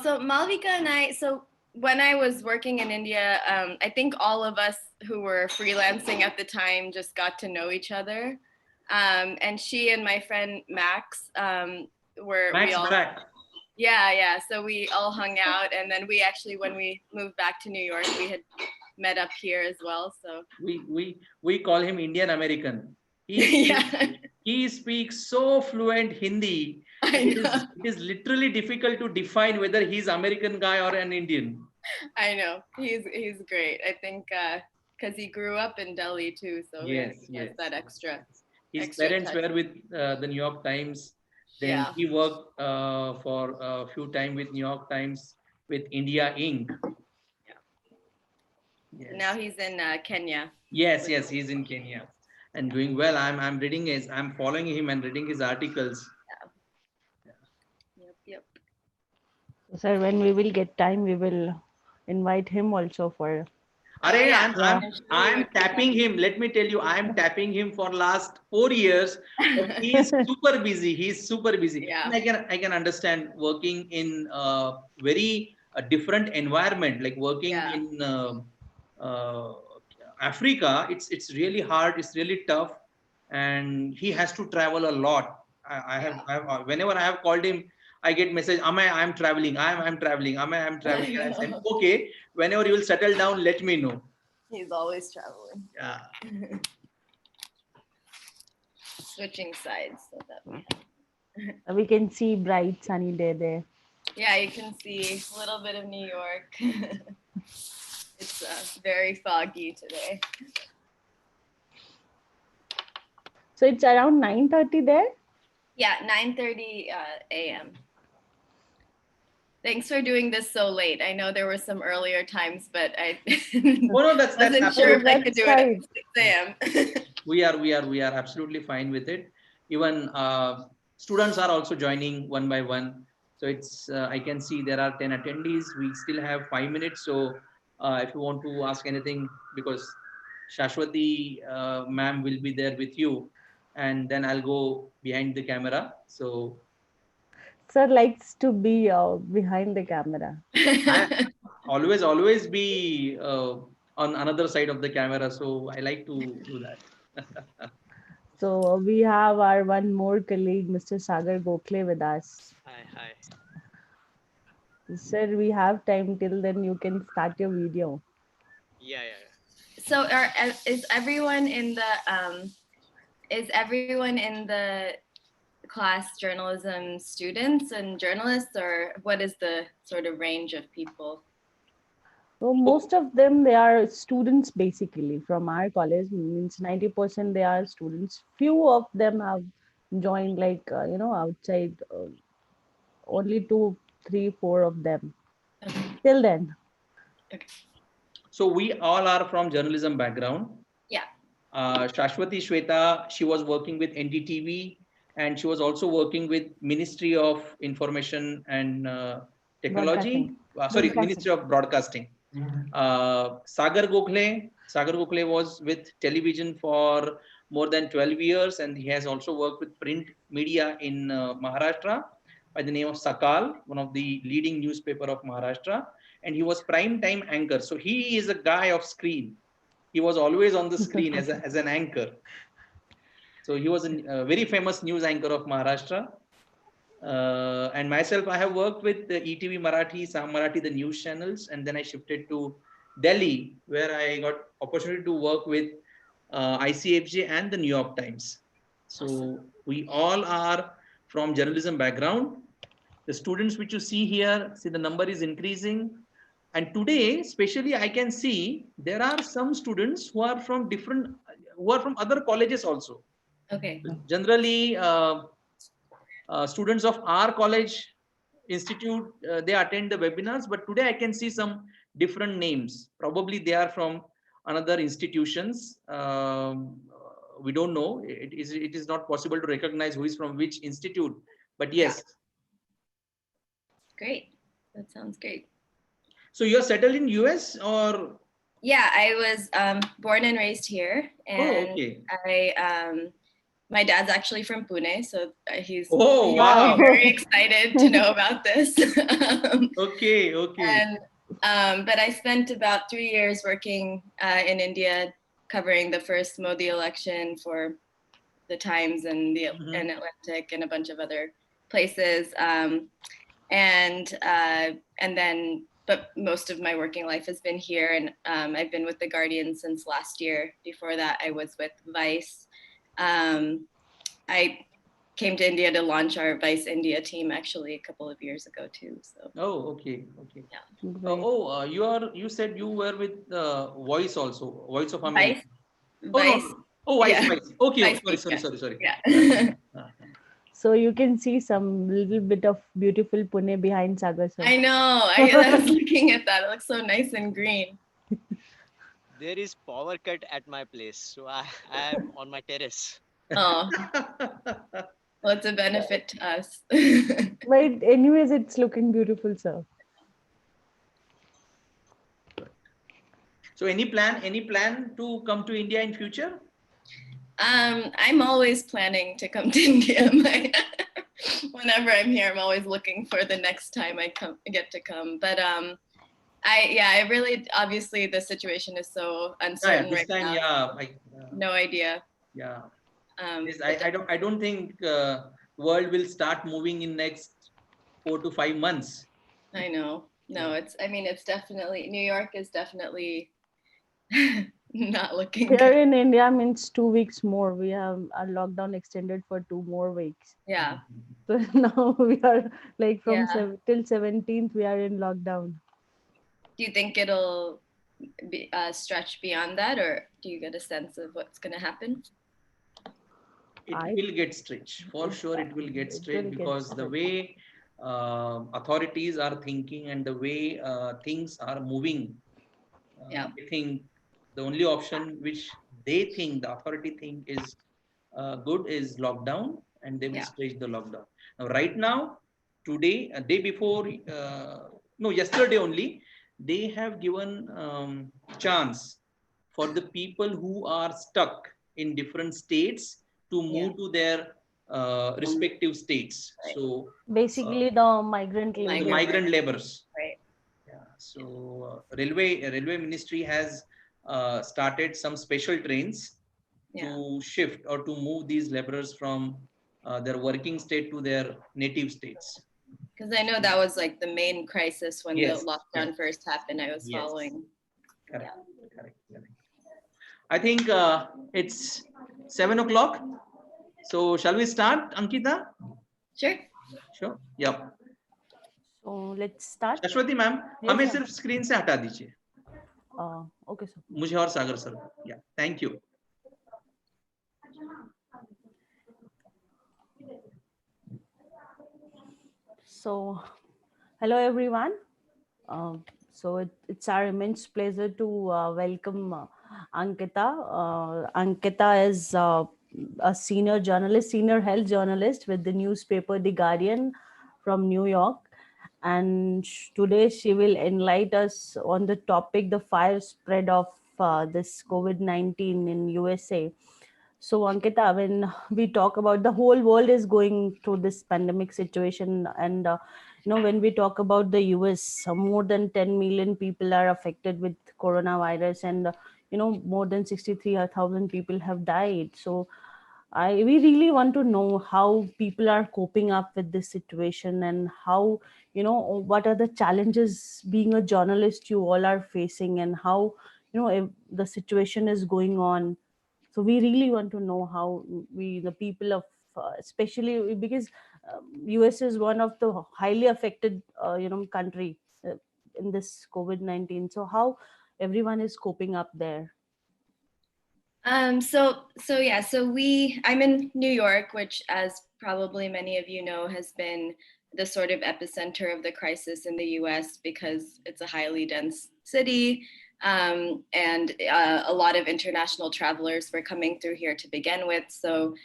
So Malvika and I, so when I was working in India, I think all of us who were freelancing at the time just got to know each other. And she and my friend Max we Max all, back. yeah. So we all hung out. And then we actually, when we moved back to New York, we had met up here as well. So We call him Indian American. He speaks yeah, he speaks so fluent Hindi. I know. It is literally difficult to define whether he's American guy or an Indian. I know. He's great. I think because he grew up in Delhi too, so Yes, he has yes. that extra His extra parents touch. were with the New York Times. Then Yeah. he worked for a few time with New York Times with India Inc. So now Yes. he's in Kenya. Yes, he's in Kenya and doing well. I'm reading I'm following him and reading his articles. Yep. So, sir, when we will get time, we will invite him also for. Oh Array, yeah. Yeah. I'm sure we I'm would. tapping him. Let me tell you, I'm tapping him for last 4 years, but he is super busy. He's super busy. Yeah. And I can understand working in very different environment, like working Yeah. in uh, Africa. It's really hard. It's really tough, and he has to travel a lot. I have whenever I have called him, I get message. I'm traveling. I'm traveling. I'm traveling. I And I said, know. okay. Whenever you will settle down, let me know. He's always traveling. Yeah. Switching sides so that We can see bright sunny day there. yeah, you can see a little bit of New York. It's very foggy today. So it's around 9:30 there. Yeah, 9:30 a.m. Thanks for doing this so late. I know there were some earlier times, but I Oh no, that's wasn't sure if absolutely. I could That's do it at fine. 6 a.m. We are absolutely fine with it. Even students are also joining one by one. So it's I can see there are 10 attendees. We still have 5 minutes. So if you want to ask anything, because Shashwati ma'am will be there with you, and then I'll go behind the camera. So Sir likes to be behind the camera. I always be on another side of the camera. So I like to do that. So we have our one more colleague, Mr. Sagar Gokhale, with us. Hi. Sir, we have time till then. You can start your video. Yeah. So is everyone in the class journalism students and journalists, or what is the sort of range of people? So most of them, they are students basically from our college. Means 90% they are students. Few of them have joined outside. Only two, three, four of them. Okay. Till then. Okay. So we all are from journalism background. Yeah. Shashwati Shweta, she was working with NDTV and she was also working with Ministry of Information and Technology. Broadcasting. Ministry of Broadcasting. Sagar Gokhale was with television for more than 12 years and he has also worked with print media in Maharashtra by the name of Sakal, one of the leading newspaper of Maharashtra, and he was prime time anchor. So he is a guy of screen. He was always on the screen as an anchor. So he was a very famous news anchor of Maharashtra. And myself, I have worked with the ETV Marathi, Sam Marathi, the news channels, and then I shifted to Delhi, where I got opportunity to work with ICFJ and the New York Times. So we all are from journalism background. The students which you see here, see the number is increasing. And today, especially, I can see there are some students who are from other colleges also. Okay. Generally, students of our college institute, they attend the webinars, but today I can see some different names. Probably they are from another institutions. We don't know. It is not possible to recognize who is from which institute, but yes. Yeah. Great. That sounds great. So you're settled in US or? Yeah, I was born and raised here, and okay. I My dad's actually from Pune, so he's Oh, Wow. wow. very excited to know about this. Okay, okay. And but I spent about 3 years working in India, covering the first Modi election for the Times and the Mhm. and Atlantic and a bunch of other places. And then, but most of my working life has been here, and I've been with the Guardian since last year. Before that, I was with Vice. I came to India to launch our Vice India team actually a couple of years ago too. So Oh, okay, okay. yeah, Great. You said you were with Voice also, Voice of America. Vice, Oh, no, Vice, no. Oh, Vice, yeah, Vice. Okay, Vice okay. Sorry, Media, sorry, sorry. Yeah. yeah. Uh, So you can see some little bit of beautiful Pune behind Sagar sir. I know. I was looking at that. It looks so nice and green. There is power cut at my place, so I am on my terrace. Oh, well, it's a benefit to us. But anyways, it's looking beautiful, sir. So any plan to come to India in future? I'm always planning to come to India. Whenever I'm here, I'm always looking for the next time I get to come. But I really, obviously the situation is so Yeah, uncertain this right time, now. yeah, No idea. yeah. Um, Yes, but I don't think world will start moving in next 4 to 5 months. I know. Yeah. No, I mean, it's definitely, New York is definitely not looking Here good. in India means 2 weeks more. We have our lockdown extended for 2 more weeks. Yeah. So now we are like from Yeah. till 17th we are in lockdown. Do you think it'll stretch beyond that, or do you get a sense of what's going to happen? It I will get stretched for it, sure. It will get it will stretched get because the strict. way authorities are thinking and the way things are moving, Yeah. I think the only option which they think the authority think is good is lockdown, and they will Yeah. stretch the lockdown. Now, right now, today, a day before, no, yesterday only, they have given chance for the people who are stuck in different states to Yeah. move to their respective states. Right. So, Basically the migrant the labor. Migrant work. migrant laborers. Right. Yeah. So, railway ministry has started some special trains Yeah. to shift or to move these laborers from their working state to their native states. Because I know that was like the main crisis when the Yes, lockdown yes, first happened. I was yes. following. Correct, correct, correct. I think it's 7 o'clock. So shall we start, Ankita? Sure. Sure. Yep. So let's start. Shashwati ma'am, Yes, हमें ma'am. सिर्फ screen से हटा दीजिए, Okay, sir. मुझे और सागर sir. या, thank you. So hello everyone. It's our immense pleasure to welcome Ankita. Ankita is a senior journalist, senior health journalist with the newspaper The Guardian from New York. And today she will enlighten us on the topic, the fire spread of this COVID-19 in USA. So Ankita, when we talk about the whole world is going through this pandemic situation, and when we talk about the US, more than 10 million people are affected with coronavirus, and more than 63,000 people have died. So we really want to know how people are coping up with this situation, and how what are the challenges being a journalist you all are facing, and how if the situation is going on. So we really want to know how the people of especially because US is one of the highly affected country in this COVID-19. So how everyone is coping up there. I'm in New York, which, as probably many of you know, has been the sort of epicenter of the crisis in the US because it's a highly dense city. And a lot of international travelers were coming through here to begin with. So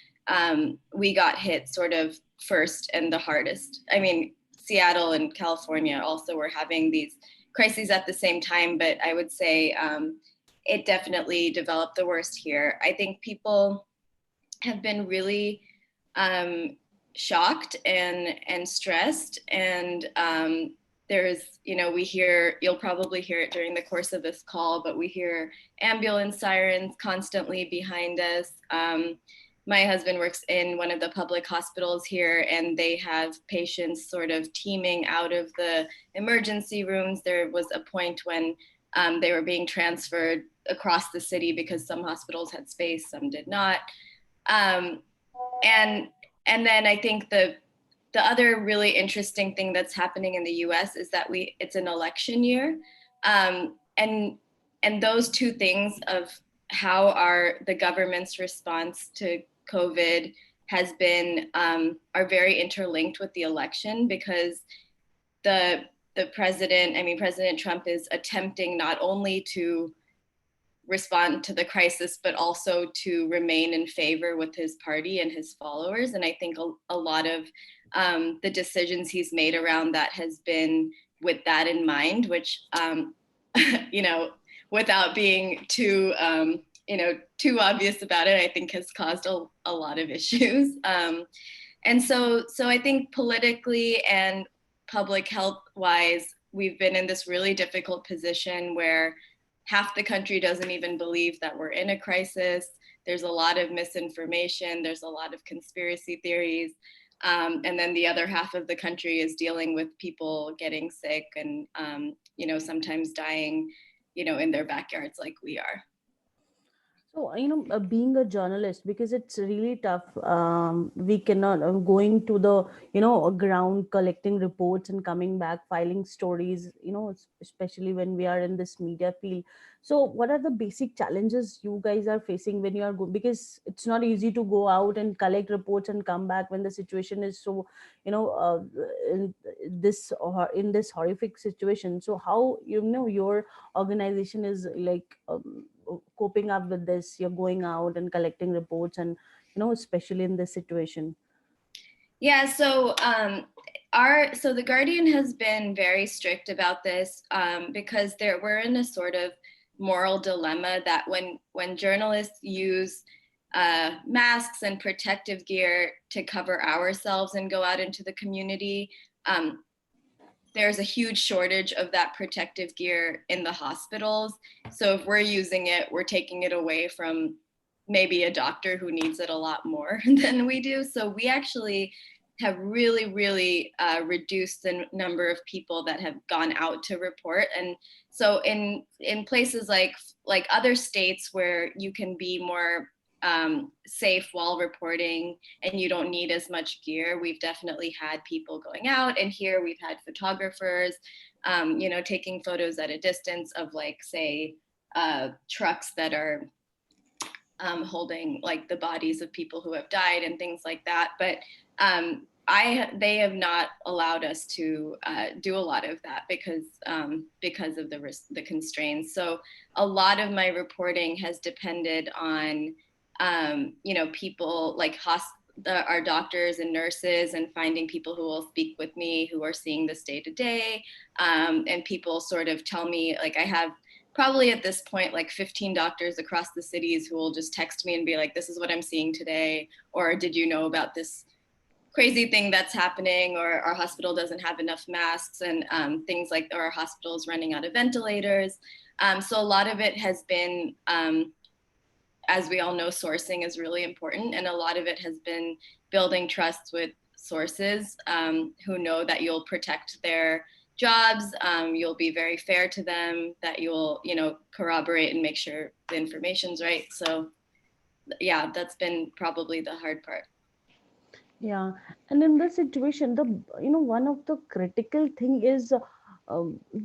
we got hit sort of first and the hardest. I mean, Seattle and California also were having these crises at the same time, but I would say it definitely developed the worst here. I think people have been really shocked and stressed. And there's, we hear, you'll probably hear it during the course of this call, but we hear ambulance sirens constantly behind us. My husband works in one of the public hospitals here, and they have patients sort of teeming out of the emergency rooms. There was a point when they were being transferred across the city because some hospitals had space, some did not. Um, and and then I think the other really interesting thing that's happening in the U.S. is that it's an election year, and those two things of how the government's response to COVID has been are very interlinked with the election, because the President Trump is attempting not only to respond to the crisis, but also to remain in favor with his party and his followers. And I think a lot of the decisions he's made around that has been with that in mind, which, you know, without being too obvious about it, I think has caused a lot of issues. And so I think politically and public health wise, we've been in this really difficult position where half the country doesn't even believe that we're in a crisis. There's a lot of misinformation. There's a lot of conspiracy theories. And then the other half of the country is dealing with people getting sick and, sometimes dying, in their backyards like we are. So, being a journalist, because it's really tough. We cannot going to the, ground, collecting reports and coming back, filing stories, especially when we are in this media field. So, what are the basic challenges you guys are facing when you are because it's not easy to go out and collect reports and come back when the situation is so, in in this horrific situation. So, how, your organization is like, coping up with this? You're going out and collecting reports, and especially in this situation. Yeah, so the Guardian has been very strict about this, because we're in a sort of moral dilemma that when journalists use masks and protective gear to cover ourselves and go out into the community, there's a huge shortage of that protective gear in the hospitals. So if we're using it, we're taking it away from maybe a doctor who needs it a lot more than we do. So we actually have really, really reduced the number of people that have gone out to report. And so in places like other states where you can be more safe while reporting and you don't need as much gear, we've definitely had people going out. And here we've had photographers, taking photos at a distance of, like, say, trucks that are holding like the bodies of people who have died and things like that. But they have not allowed us to do a lot of that because of the constraints. So a lot of my reporting has depended on people like our doctors and nurses, and finding people who will speak with me who are seeing this day to day. And people sort of tell me, like, I have probably at this point like 15 doctors across the cities who will just text me and be like, this is what I'm seeing today, or did you know about this crazy thing that's happening, or our hospital doesn't have enough masks, and things like, or our hospital is running out of ventilators. So a lot of it has been, as we all know, sourcing is really important, and a lot of it has been building trust with sources who know that you'll protect their jobs, you'll be very fair to them, that you'll corroborate and make sure the information's right. So yeah, that's been probably the hard part. Yeah, and in this situation, the one of the critical thing is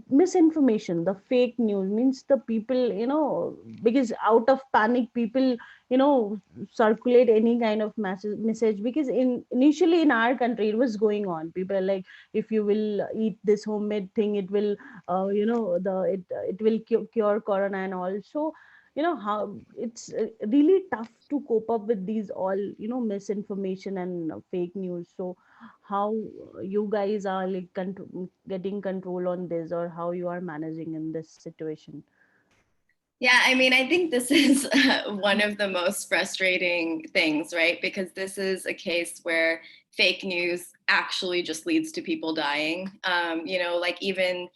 misinformation. The fake news means the people, because out of panic, people, circulate any kind of message. Because initially in our country, it was going on. People are like, if you will eat this homemade thing, it will, it will cure corona and all. So how it's really tough to cope up with these all misinformation and fake news. So how you guys are like getting control on this, or how you are managing in this situation? Yeah, I mean, I think this is one of the most frustrating things, right? Because this is a case where fake news actually just leads to people dying. You know, like even,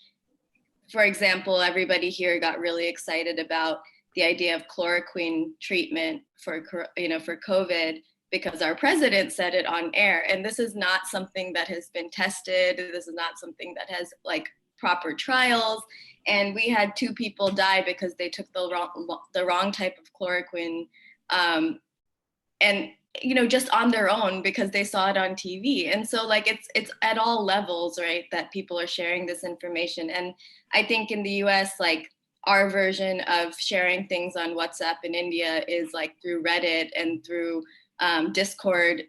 for example, everybody here got really excited about the idea of chloroquine treatment for, you know, for COVID because our president said it on air. And this is not something that has been tested. This is not something that has like proper trials. And we had 2 people die because they took the wrong type of chloroquine, and you know, just on their own because they saw it on TV. And so like it's at all levels, right, that people are sharing this information. And I think in the US, like our version of sharing things on WhatsApp in India is like through Reddit and through Discord,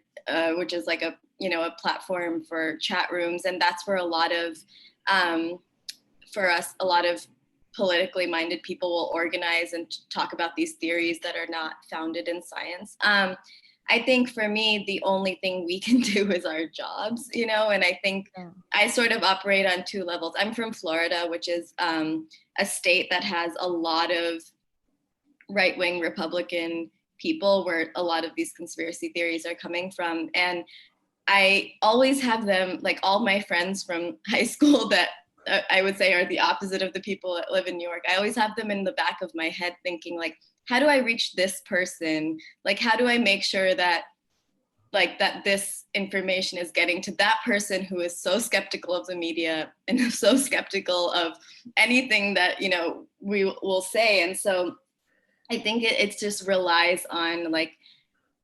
which is like a, you know, a platform for chat rooms. And that's where a lot of um, for us, a lot of politically minded people will organize and talk about these theories that are not founded in science. I think for me, the only thing we can do is our jobs, you know, and I think I sort of operate on 2 levels. I'm from Florida, which is a state that has a lot of right-wing Republican people where a lot of these conspiracy theories are coming from. And I always have them, like all my friends from high school that I would say are the opposite of the people that live in New York. I always have them in the back of my head thinking like, how do I reach this person? Like, how do I make sure that like that this information is getting to that person who is so skeptical of the media and so skeptical of anything that, you know, we will say. And so I think it just relies on like,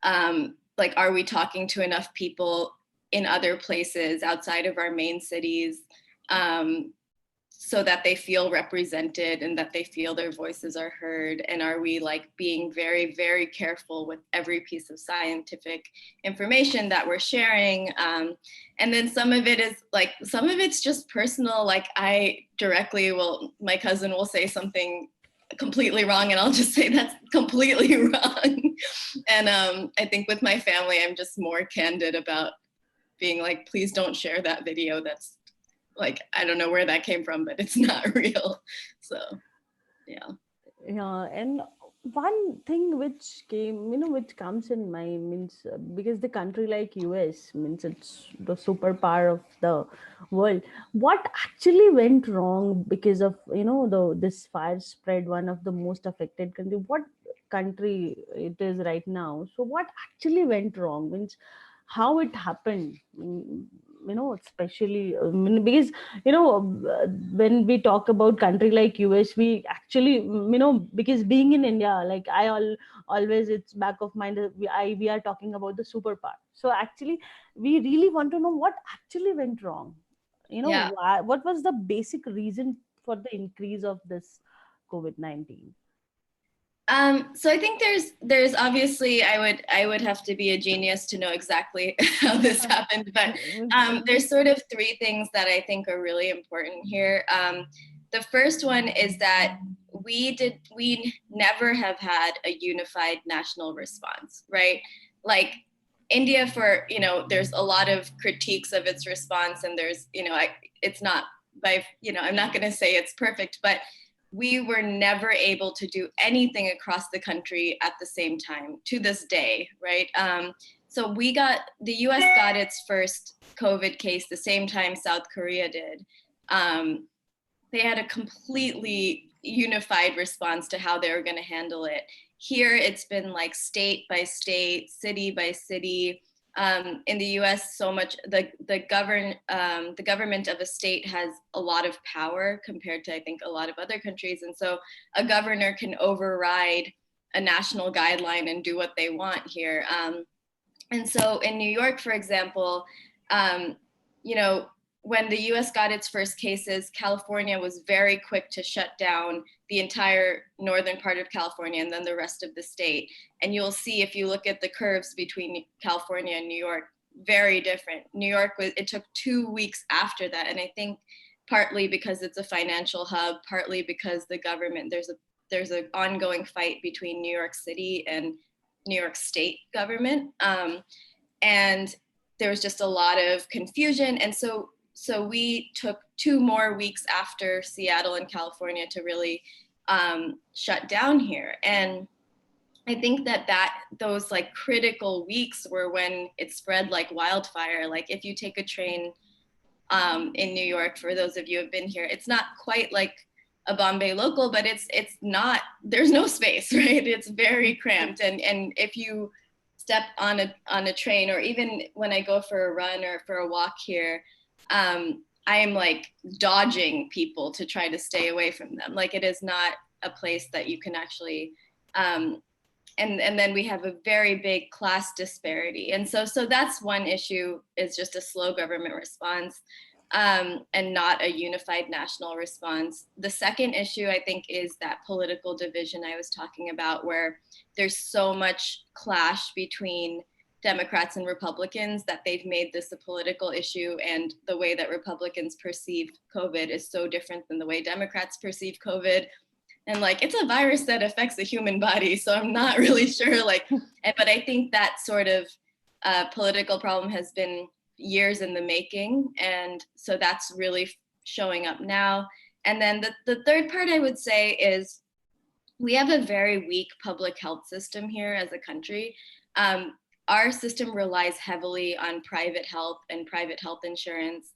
are we talking to enough people in other places outside of our main cities, so that they feel represented and that they feel their voices are heard? And are we like being very, very careful with every piece of scientific information that we're sharing? And then some of it is like, some of it's just personal. Like my cousin will say something completely wrong and I'll just say that's completely wrong. And I think with my family, I'm just more candid about being like, please don't share that video. That's like, I don't know where that came from, but it's not real. So, yeah. Yeah, and one thing which came, which comes in mind means because the country like US means it's the superpower of the world. What actually went wrong because of this fire spread, one of the most affected country? What country it is right now? So what actually went wrong means how it happened. Especially because when we talk about country like US, we actually because being in India, like always it's back of mind that we are talking about the superpower. So actually we really want to know what actually went wrong. Yeah. What was the basic reason for the increase of this COVID-19? So I think there's obviously I would have to be a genius to know exactly how this happened, but there's sort of 3 things that I think are really important here. The first one is that we never have had a unified national response, right? Like India, for there's a lot of critiques of its response, and there's it's not by I'm not going to say it's perfect, but we were never able to do anything across the country at the same time to this day, right? So the US got its first COVID case the same time South Korea did. They had a completely unified response to how they were going to handle it. Here, it's been like state by state, city by city. In the U.S., so much the government of a state has a lot of power compared to, I think, a lot of other countries, and so a governor can override a national guideline and do what they want here. And so in New York, for example, when the US got its first cases, California was very quick to shut down the entire northern part of California and then the rest of the state. And you'll see, if you look at the curves between California and New York, very different. New York, it took 2 weeks after that. And I think partly because it's a financial hub, partly because the government, there's an ongoing fight between New York City and New York State government. And there was just a lot of confusion. And so we took 2 more weeks after Seattle and California to really shut down here. And I think that those like critical weeks were when it spread like wildfire. Like if you take a train in New York, for those of you who have been here, it's not quite like a Bombay local, but it's not, there's no space, right? It's very cramped. And if you step on a train, or even when I go for a run or for a walk here, I am like dodging people to try to stay away from them. Like it is not a place that you can actually and then we have a very big class disparity. And so that's one issue, is just a slow government response, and not a unified national response. The second issue, I think, is that political division I was talking about, where there's so much clash between Democrats and Republicans that they've made this a political issue, and the way that Republicans perceive COVID is so different than the way Democrats perceive COVID. And like, it's a virus that affects the human body, so I'm not really sure, like, but I think that sort of political problem has been years in the making, and so that's really showing up now. And then the third part I would say is, we have a very weak public health system here as a country. Our system relies heavily on private health and private health insurance.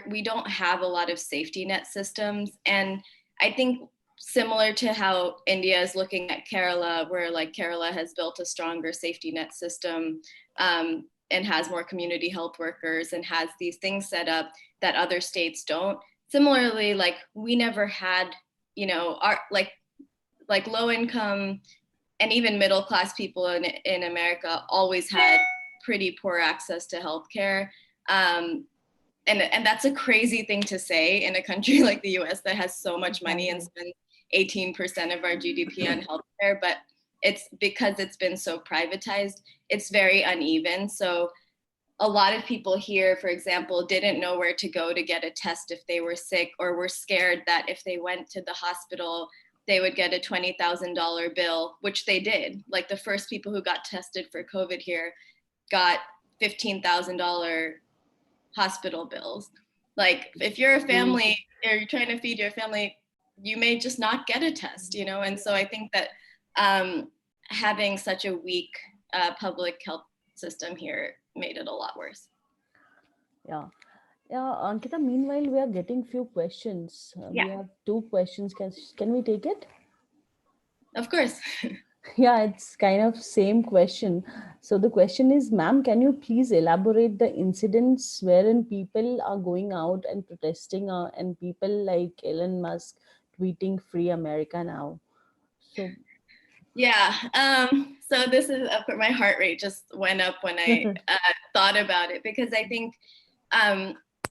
We don't have a lot of safety net systems, and I think similar to how India is looking at Kerala, where like Kerala has built a stronger safety net system, and has more community health workers and has these things set up that other states don't. Similarly, like we never had, our like low income and even middle class people in America always had pretty poor access to healthcare. And that's a crazy thing to say in a country like the US that has so much money and spends 18% of our GDP on healthcare, but it's because it's been so privatized, it's very uneven. So a lot of people here, for example, didn't know where to go to get a test if they were sick, or were scared that if they went to the hospital, they would get a $20,000 bill, which they did. Like the first people who got tested for COVID here got $15,000 hospital bills. Like if you're a family or you're trying to feed your family, you may just not get a test, And so I think that having such a weak public health system here made it a lot worse. Yeah. Yeah, Ankita, meanwhile, we are getting few questions. Yeah. We have 2 questions. Can we take it? Of course. Yeah, it's kind of same question. So the question is, ma'am, can you please elaborate the incidents wherein people are going out and protesting, and people like Elon Musk tweeting "Free America Now"? So yeah, so this is my heart rate just went up when I thought about it, because I think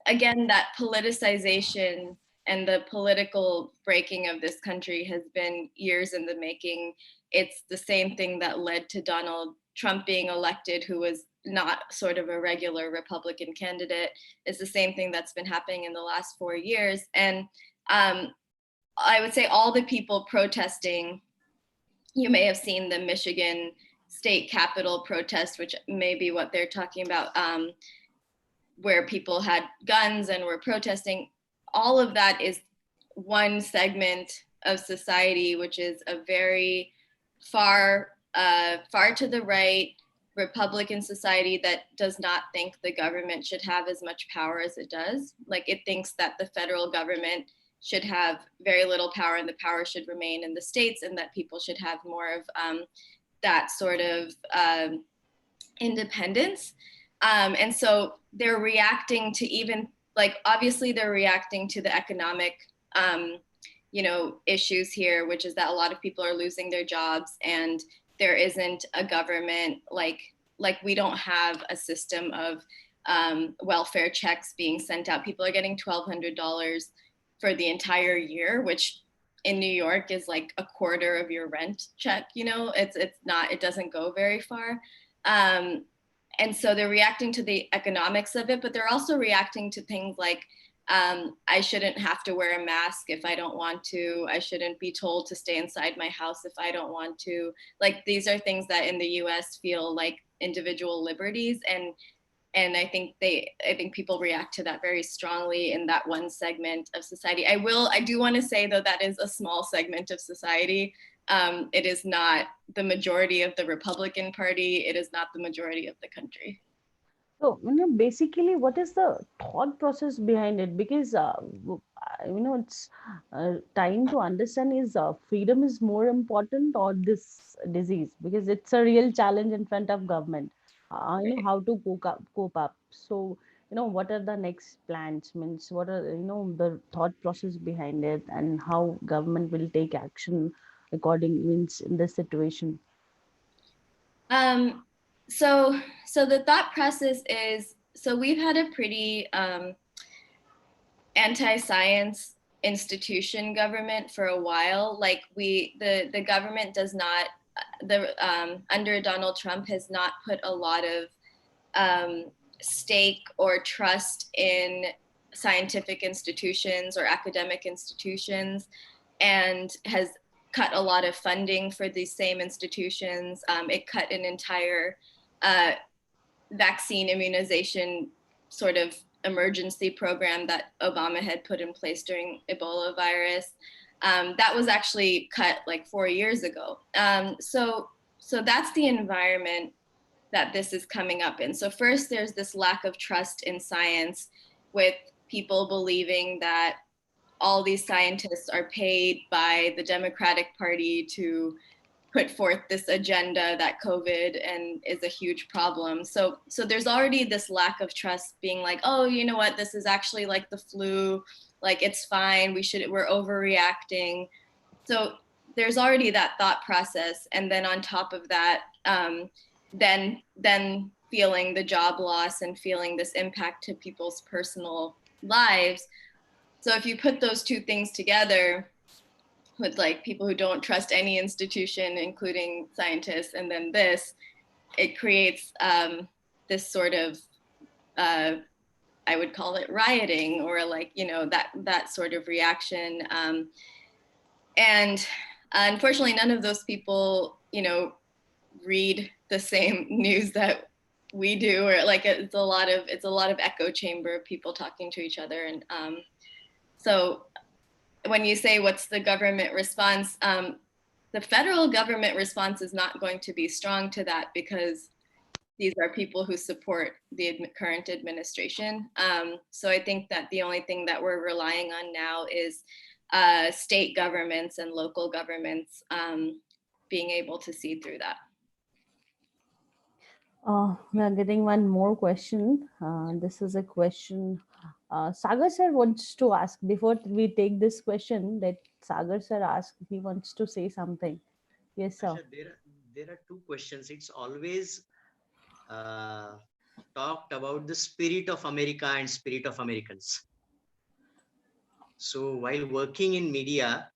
again, that politicization and the political breaking of this country has been years in the making. It's the same thing that led to Donald Trump being elected, who was not sort of a regular Republican candidate. It's the same thing that's been happening in the last 4 years. And I would say all the people protesting, you may have seen the Michigan state capitol protest, which may be what they're talking about, where people had guns and were protesting. All of that is one segment of society, which is a very far to the right Republican society that does not think the government should have as much power as it does. Like it thinks that the federal government should have very little power and the power should remain in the states, and that people should have more of that sort of independence. And so they're reacting to, even like, obviously they're reacting to the economic issues here, which is that a lot of people are losing their jobs, and there isn't a government, like we don't have a system of welfare checks being sent out. People are getting $1,200 for the entire year, which in New York is like a quarter of your rent check. It doesn't go very far. And so they're reacting to the economics of it, but they're also reacting to things like, I shouldn't have to wear a mask if I don't want to. I shouldn't be told to stay inside my house if I don't want to. Like, these are things that in the US feel like individual liberties. And And I think people react to that very strongly in that one segment of society. I do want to say though, that is a small segment of society. It is not the majority of the Republican Party. It is not the majority of the country. So, basically, what is the thought process behind it? Because, it's trying to understand is freedom is more important or this disease? Because it's a real challenge in front of government. How to cope up. So, what are the next plans? Means, what are, the thought process behind it and how government will take action according, means, in this situation? Um, so the thought process is, so we've had a pretty anti-science institution government for a while. Like the government does not, under Donald Trump has not put a lot of stake or trust in scientific institutions or academic institutions, and has cut a lot of funding for these same institutions. It cut an entire vaccine immunization sort of emergency program that Obama had put in place during Ebola virus. That was actually cut like 4 years ago. So that's the environment that this is coming up in. So first, there's this lack of trust in science, with people believing that all these scientists are paid by the Democratic Party to put forth this agenda that COVID and is a huge problem. So there's already this lack of trust, being like, oh, you know what, this is actually like the flu, like it's fine, we're overreacting. So there's already that thought process. And then on top of that, then feeling the job loss and feeling this impact to people's personal lives. So if you put those two things together, with like people who don't trust any institution, including scientists, and then it creates this sort of, I would call it rioting, or like, that sort of reaction. And unfortunately, none of those people, read the same news that we do, or like it's a lot of echo chamber of people talking to each other. And so when you say what's the government response, the federal government response is not going to be strong to that, because these are people who support the current administration. So I think that the only thing that we're relying on now is state governments and local governments being able to see through that. We are getting one more question. This is a question Sagar sir wants to ask. Before we take this question, that Sagar sir asked, he wants to say something. Yes, sir. Asha, there are two questions. It's always talked about the spirit of America and spirit of Americans. So while working in media,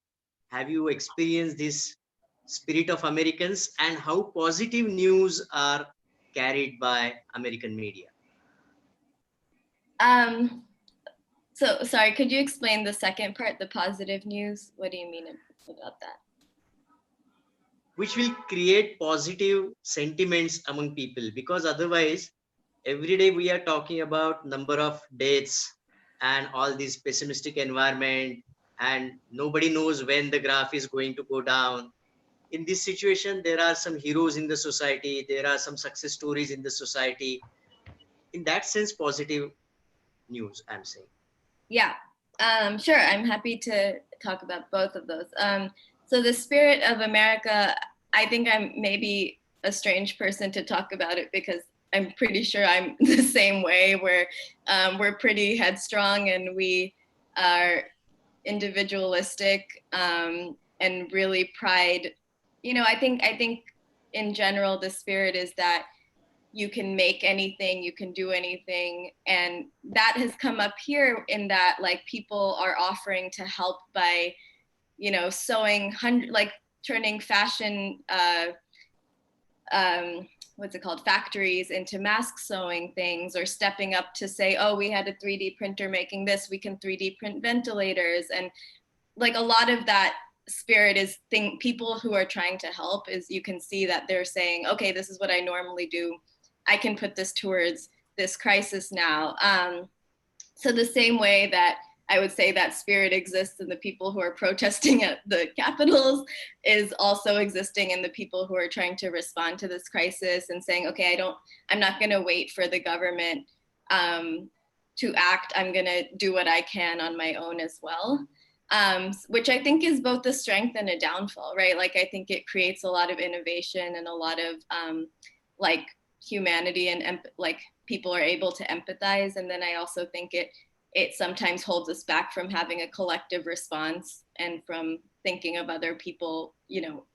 have you experienced this spirit of Americans, and how positive news are carried by American media? So sorry, could you explain the second part, the positive news? What do you mean about that? Which will create positive sentiments among people, because otherwise every day we are talking about number of deaths and all this pessimistic environment, and nobody knows when the graph is going to go down. In this situation, there are some heroes in the society, there are some success stories in the society. In that sense, positive news, I'm saying. Yeah, sure. I'm happy to talk about both of those. So the spirit of America, I think I'm maybe a strange person to talk about it, because I'm pretty sure I'm the same way, where we're pretty headstrong and we are individualistic and really pride. I think in general, the spirit is that you can make anything, you can do anything. And that has come up here, in that like people are offering to help by, sewing like turning fashion, what's it called, factories into mask sewing things, or stepping up to say, oh, we had a 3D printer making this, we can 3D print ventilators. And like a lot of that spirit is people who are trying to help, is you can see that they're saying, okay, this is what I normally do, I can put this towards this crisis now. So the same way that I would say that spirit exists in the people who are protesting at the capitals is also existing in the people who are trying to respond to this crisis and saying, okay, I'm not going to wait for the government to act. I'm going to do what I can on my own as well. Which I think is both a strength and a downfall, right? Like, I think it creates a lot of innovation and a lot of like humanity and like people are able to empathize. And then I also think it sometimes holds us back from having a collective response and from thinking of other people, you know,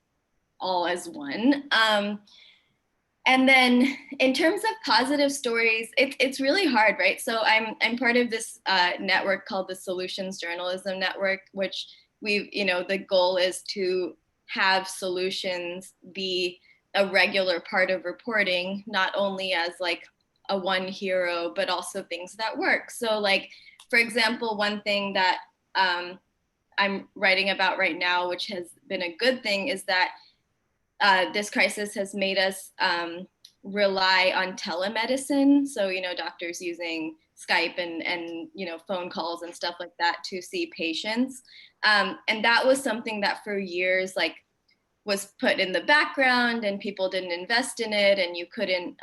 all as one. And then in terms of positive stories, it's really hard, right? So I'm part of this network called the Solutions Journalism Network, which the goal is to have solutions be a regular part of reporting, not only as like a one hero, but also things that work. So like, for example, one thing that I'm writing about right now, which has been a good thing, is that this crisis has made us rely on telemedicine. So, doctors using Skype and phone calls and stuff like that to see patients. And that was something that for years, like, was put in the background and people didn't invest in it and you couldn't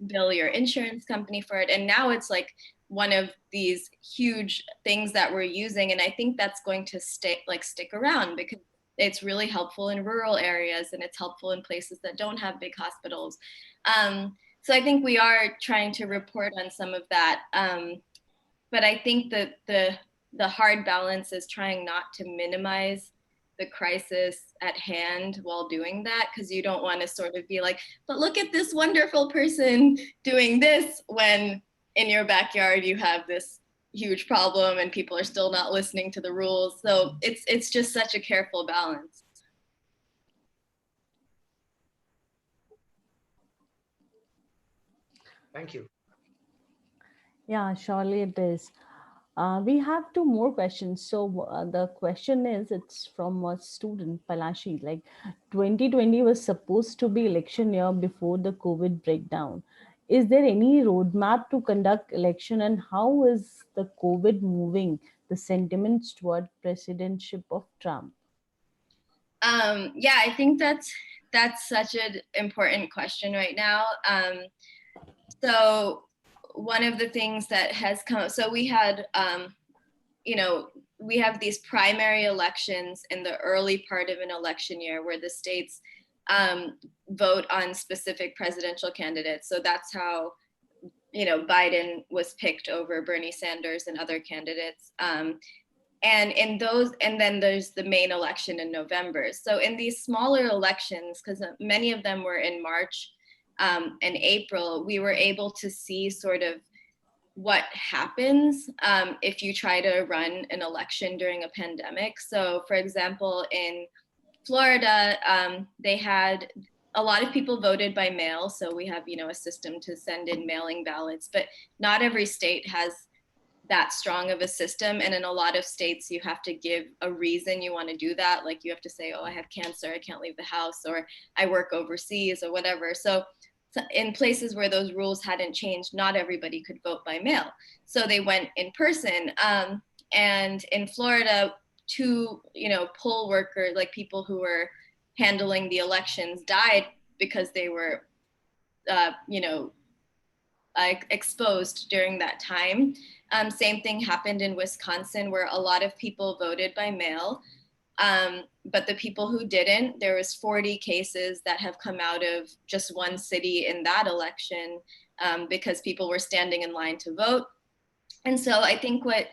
bill your insurance company for it. And now it's like one of these huge things that we're using. And I think that's going to stick around because it's really helpful in rural areas and it's helpful in places that don't have big hospitals. So I think we are trying to report on some of that. But I think that the hard balance is trying not to minimize the crisis at hand while doing that, because you don't want to sort of be like, but look at this wonderful person doing this, when in your backyard you have this huge problem and people are still not listening to the rules. So it's just such a careful balance. Thank you. Yeah, surely it is. We have two more questions. So the question is, it's from a student, Palashi. Like, 2020 was supposed to be election year before the COVID breakdown. Is there any roadmap to conduct election, and how is the COVID moving the sentiments toward presidentship of Trump? Yeah, I think that's such an important question right now. So one of the things that has come, so we had, we have these primary elections in the early part of an election year where the states vote on specific presidential candidates. So that's how, Biden was picked over Bernie Sanders and other candidates. And in those, and then there's the main election in November. So in these smaller elections, because many of them were in March and April, we were able to see sort of what happens if you try to run an election during a pandemic. So for example, in Florida, they had a lot of people voted by mail. So we have, a system to send in mailing ballots, but not every state has that strong of a system. And in a lot of states, you have to give a reason you want to do that. Like you have to say, oh, I have cancer, I can't leave the house, or I work overseas or whatever. So in places where those rules hadn't changed, not everybody could vote by mail. So they went in person. And in Florida, two, poll workers, like people who were handling the elections, died because they were, exposed during that time. Same thing happened in Wisconsin, where a lot of people voted by mail. But the people who didn't, there was 40 cases that have come out of just one city in that election because people were standing in line to vote. And so I think what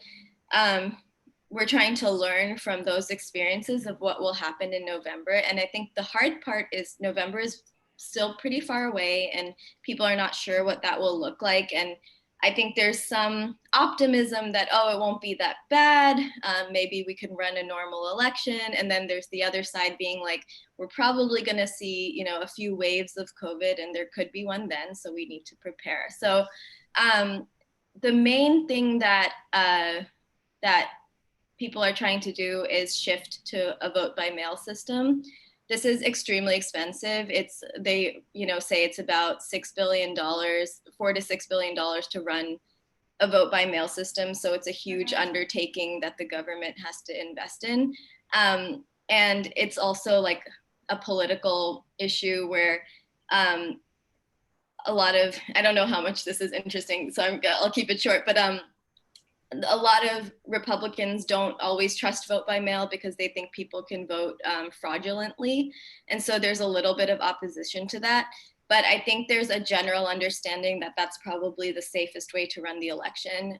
we're trying to learn from those experiences of what will happen in November. And I think the hard part is November is still pretty far away and people are not sure what that will look like. And I think there's some optimism that, oh, it won't be that bad. Maybe we can run a normal election. And then there's the other side being like, we're probably going to see, a few waves of COVID and there could be one then. So we need to prepare. So the main thing that that people are trying to do is shift to a vote by mail system. this is extremely expensive. They say it's about $6 billion, $4 to $6 billion to run a vote by mail system. So it's a huge undertaking that the government has to invest in. And it's also like a political issue where a lot of, I don't know how much this is interesting, so I'll keep it short, but a lot of Republicans don't always trust vote by mail because they think people can vote fraudulently. And so there's a little bit of opposition to that. But I think there's a general understanding that that's probably the safest way to run the election.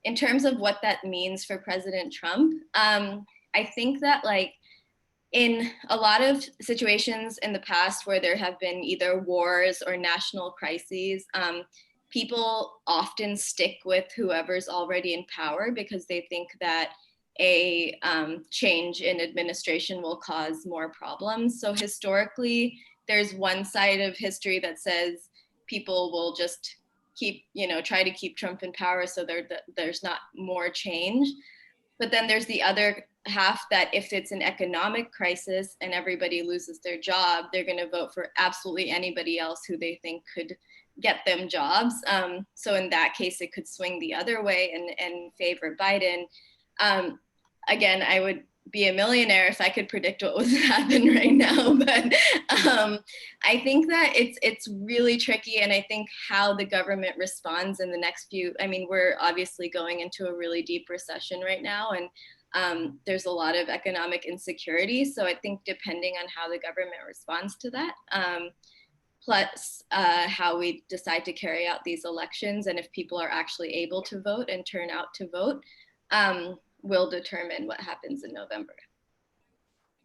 In terms of what that means for President Trump, I think that like in a lot of situations in the past where there have been either wars or national crises, people often stick with whoever's already in power because they think that a change in administration will cause more problems. So historically, there's one side of history that says people will just try to keep Trump in power so there's not more change. But then there's the other half that if it's an economic crisis and everybody loses their job, they're going to vote for absolutely anybody else who they think could get them jobs. So in that case, it could swing the other way and favor Biden. Again, I would be a millionaire if I could predict what was happen right now. But I think that it's really tricky. And I think how the government responds in the next we're obviously going into a really deep recession right now. And there's a lot of economic insecurity. So I think depending on how the government responds to that, plus how we decide to carry out these elections and if people are actually able to vote and turn out to vote, will determine what happens in November.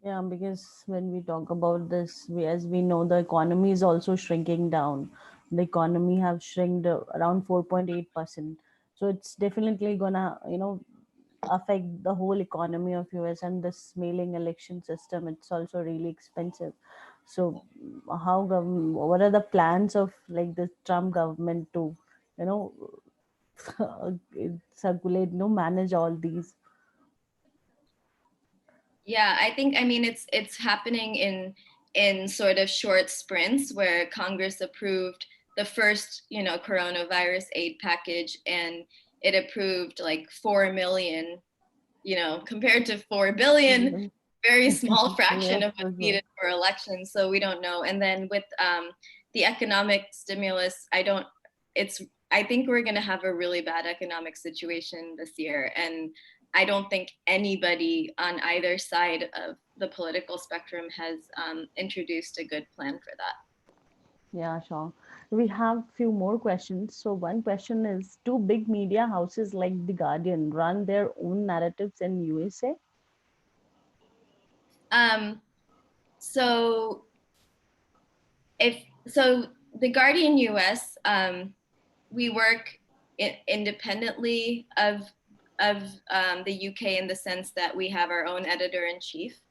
Yeah, because when we talk about this, as we know, the economy is also shrinking down. The economy have shrinked around 4.8%. So it's definitely gonna, affect the whole economy of US, and this mailing election system. It's also really expensive. So what are the plans of like the Trump government to, you know, circulate, manage all these? Yeah, I think it's happening in sort of short sprints where Congress approved the first coronavirus aid package, and it approved like 4 million, compared to 4 billion, very small fraction of what's needed for elections. So we don't know. And then with the economic stimulus, I think we're going to have a really bad economic situation this year. And I don't think anybody on either side of the political spectrum has introduced a good plan for that. Yeah, sure. We have few more questions. So one question is, do big media houses like The Guardian run their own narratives in USA? So The Guardian US, we work independently of the UK in the sense that we have our own editor-in-chief.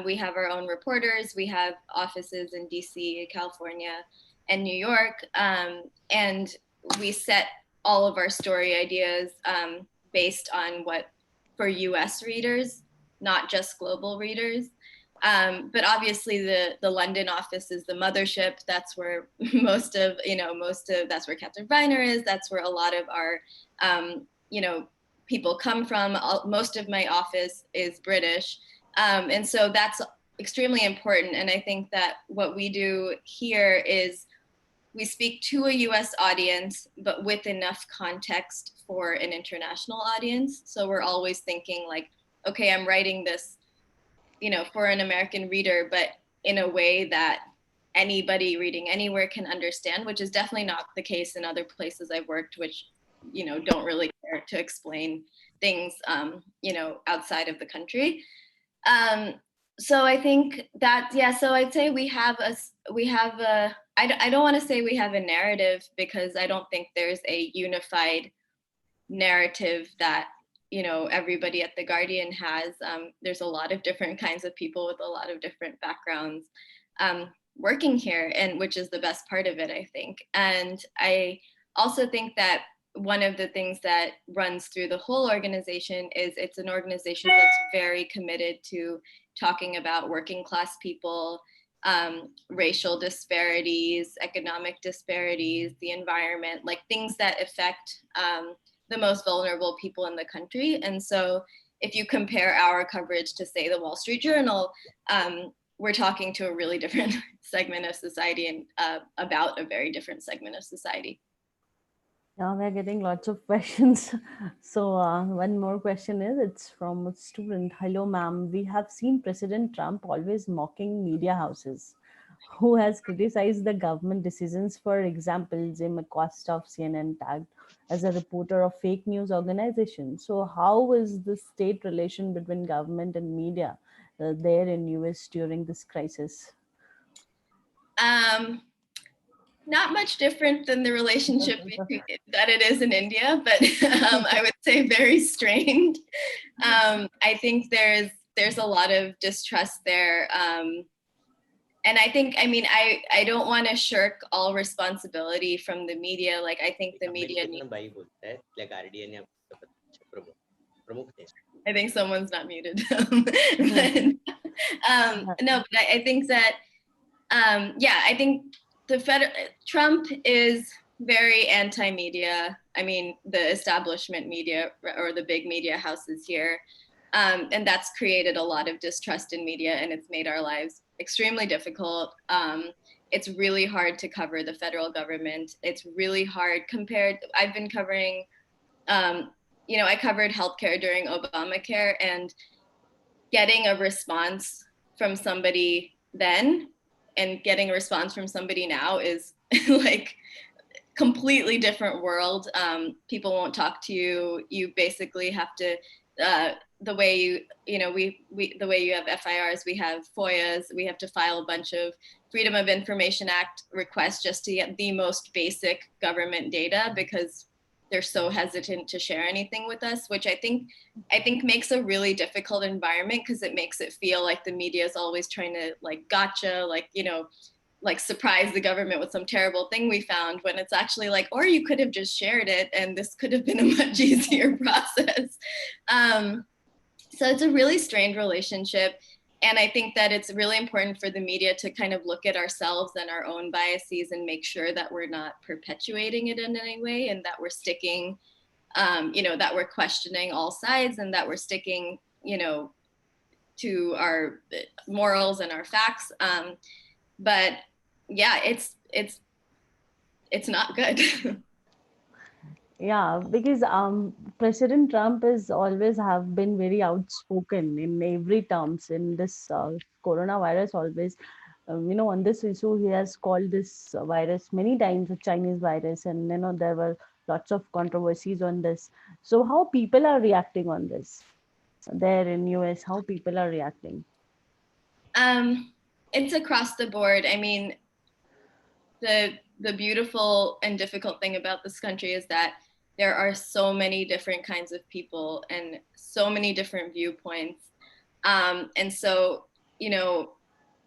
We have our own reporters. We have offices in DC, California, and New York. And we set all of our story ideas based on what for US readers, not just global readers. But obviously the London office is the mothership. That's where that's where Captain Viner is. That's where a lot of our, people come from. Most of my office is British. And so that's extremely important. And I think that what we do here is we speak to a US audience, but with enough context for an international audience. So we're always thinking like, okay, I'm writing this, for an American reader, but in a way that anybody reading anywhere can understand, which is definitely not the case in other places I've worked, which, don't really care to explain things, outside of the country. So I think that, so I'd say I don't want to say we have a narrative because I don't think there's a unified narrative that, everybody at The Guardian has. There's a lot of different kinds of people with a lot of different backgrounds working here, and which is the best part of it, I think. And I also think that one of the things that runs through the whole organization is it's an organization that's very committed to talking about working class people, racial disparities, economic disparities, the environment, like things that affect the most vulnerable people in the country. And so if you compare our coverage to, say, the Wall Street Journal, we're talking to a really different segment of society and about a very different segment of society. Now we're getting lots of questions. So one more question is, it's from a student. Hello, ma'am. We have seen President Trump always mocking media houses who has criticized the government decisions. For example, Jim Acosta of CNN tagged as a reporter of fake news organization. So how is the state relation between government and media there in US during this crisis? Not much different than the relationship that it is in India, but I would say very strained. I think there's a lot of distrust there. And I think, I mean, I don't want to shirk all responsibility from the media. Like, I think the media I think someone's not muted. No, but I think that, yeah, I think Trump is very anti-media. I mean, the establishment media or the big media houses here. And that's created a lot of distrust in media, and it's made our lives extremely difficult. It's really hard to cover the federal government. It's really hard I've been covering, I covered healthcare during Obamacare, and getting a response from somebody then and getting a response from somebody now is like completely different world. People won't talk to you. You basically have to, the way the way you have FIRs, we have FOIAs, we have to file a bunch of Freedom of Information Act requests just to get the most basic government data, because they're so hesitant to share anything with us, which I think makes a really difficult environment, because it makes it feel like the media is always trying to like gotcha, like surprise the government with some terrible thing we found, when it's actually like, or you could have just shared it and this could have been a much easier process. So it's a really strained relationship. And I think that it's really important for the media to kind of look at ourselves and our own biases and make sure that we're not perpetuating it in any way, and that we're sticking, that we're questioning all sides, and that we're sticking, to our morals and our facts. But yeah, it's not good. Yeah, because President Trump is always have been very outspoken in every terms in this coronavirus. Always, on this issue, he has called this virus many times a Chinese virus, and there were lots of controversies on this. So, how people are reacting on this there in US? How people are reacting? It's across the board. I mean, the beautiful and difficult thing about this country is that there are so many different kinds of people and so many different viewpoints. And so,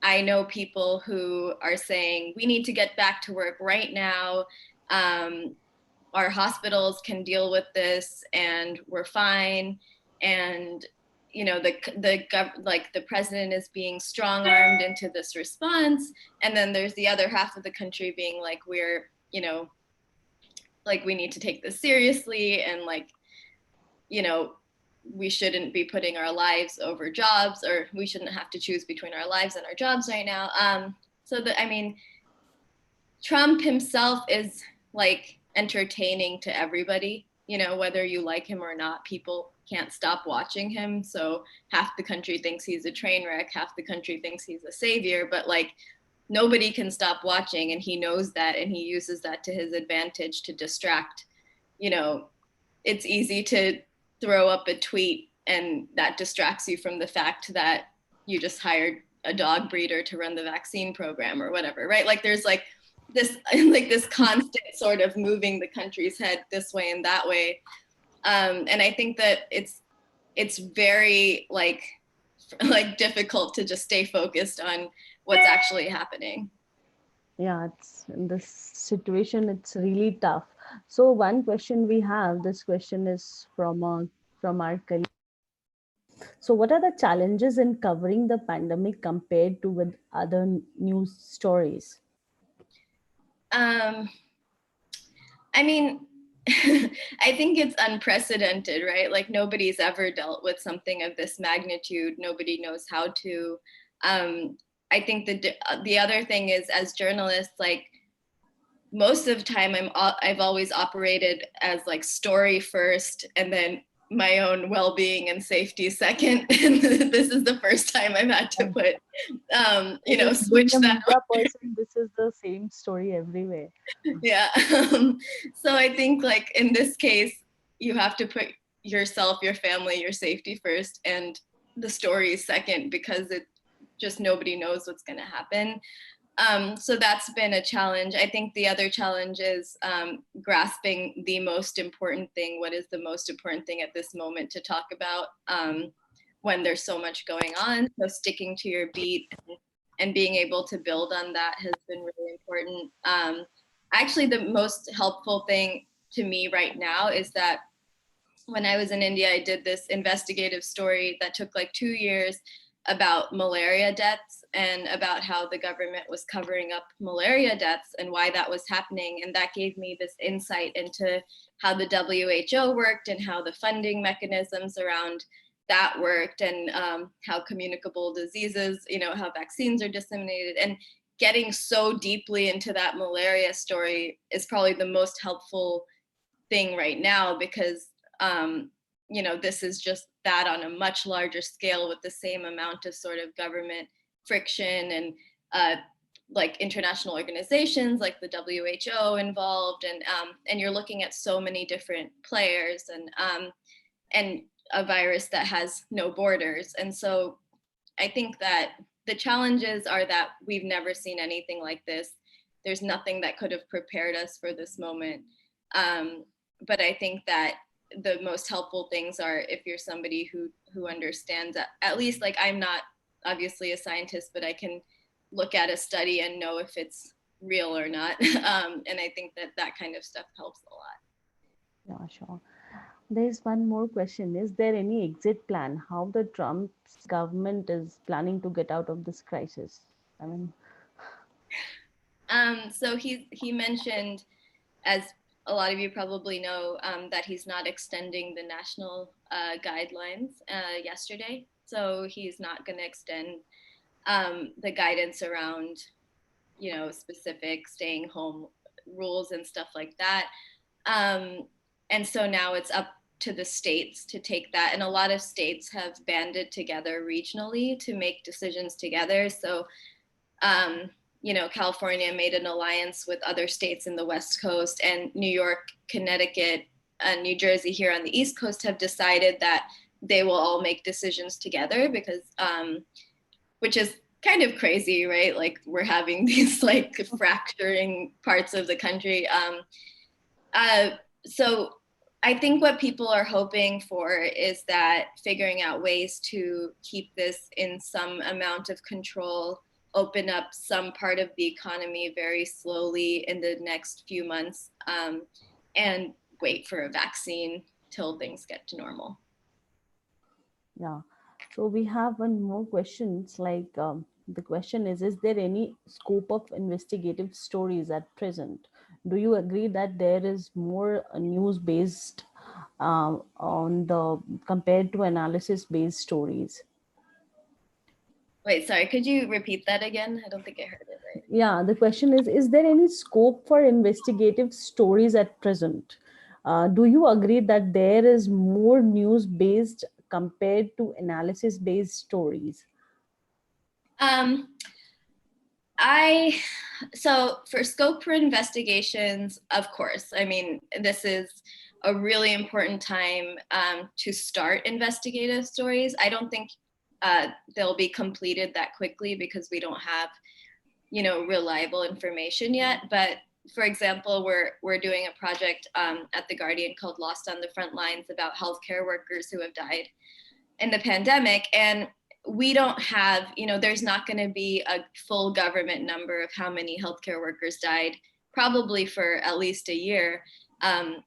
I know people who are saying, we need to get back to work right now. Our hospitals can deal with this and we're fine. And, the president is being strong-armed into this response. And then there's the other half of the country being like, we're, like we need to take this seriously, and we shouldn't be putting our lives over jobs, or we shouldn't have to choose between our lives and our jobs right now. Trump himself is like entertaining to everybody, whether you like him or not. People can't stop watching him. So half the country thinks he's a train wreck, half the country thinks he's a savior, but like nobody can stop watching, and he knows that, and he uses that to his advantage to distract. It's easy to throw up a tweet and that distracts you from the fact that you just hired a dog breeder to run the vaccine program or whatever, right? Like there's like this constant sort of moving the country's head this way and that way. And I think that it's very like difficult to just stay focused on what's actually happening. Yeah, it's in this situation, it's really tough. So one question we have, this question is from our colleague. So what are the challenges in covering the pandemic compared to with other news stories? Um, I mean, I think it's unprecedented, right? Like nobody's ever dealt with something of this magnitude. Nobody knows how to. Um, I think the other thing is, as journalists, like most of the time, I've always operated as like story first, and then my own well-being and safety second. And this is the first time I've had to put, Even being switch a that. media person, this is the same story everywhere. Yeah. So I think like in this case, you have to put yourself, your family, your safety first, and the story second, because it just nobody knows what's going to happen. So that's been a challenge. I think the other challenge is grasping the most important thing. What is the most important thing at this moment to talk about when there's so much going on? So sticking to your beat and being able to build on that has been really important. Actually, the most helpful thing to me right now is that when I was in India, I did this investigative story that took like 2 years about malaria deaths and about how the government was covering up malaria deaths and why that was happening. And that gave me this insight into how the WHO worked and how the funding mechanisms around that worked, and how communicable diseases, how vaccines are disseminated. And getting so deeply into that malaria story is probably the most helpful thing right now, because this is just that on a much larger scale with the same amount of sort of government friction and like international organizations like the WHO involved, and you're looking at so many different players, and a virus that has no borders. And so I think that the challenges are that we've never seen anything like this. There's nothing that could have prepared us for this moment. But I think that the most helpful things are if you're somebody who understands that, at least, like, I'm not obviously a scientist, but I can look at a study and know if it's real or not. And I think that kind of stuff helps a lot. Yeah, sure. There's one more question. Is there any exit plan? How the Trump's government is planning to get out of this crisis? I mean, So he mentioned, as a lot of you probably know, that he's not extending the national guidelines yesterday. So he's not going to extend the guidance around, specific staying home rules and stuff like that. And so now it's up to the states to take that. And a lot of states have banded together regionally to make decisions together. So California made an alliance with other states in the West Coast, and New York, Connecticut, and New Jersey here on the East Coast have decided that they will all make decisions together, because, which is kind of crazy, right? Like, we're having these like fracturing parts of the country. So I think what people are hoping for is that figuring out ways to keep this in some amount of control, open up some part of the economy very slowly in the next few months, and wait for a vaccine till things get to normal. yeah. So we have one more question. It's like the question is there any scope of investigative stories at present? Do you agree that there is more news based on the compared to analysis based stories? Wait, sorry, could you repeat that again? I don't think I heard it right. Yeah, the question is there any scope for investigative stories at present? Do you agree that there is more news based compared to analysis based stories? Um, so for scope for investigations, of course, I mean, this is a really important time to start investigative stories. I don't think they'll be completed that quickly because we don't have, reliable information yet. But for example, we're doing a project at The Guardian called Lost on the Front Lines about healthcare workers who have died in the pandemic. And we don't have, there's not going to be a full government number of how many healthcare workers died, probably for at least a year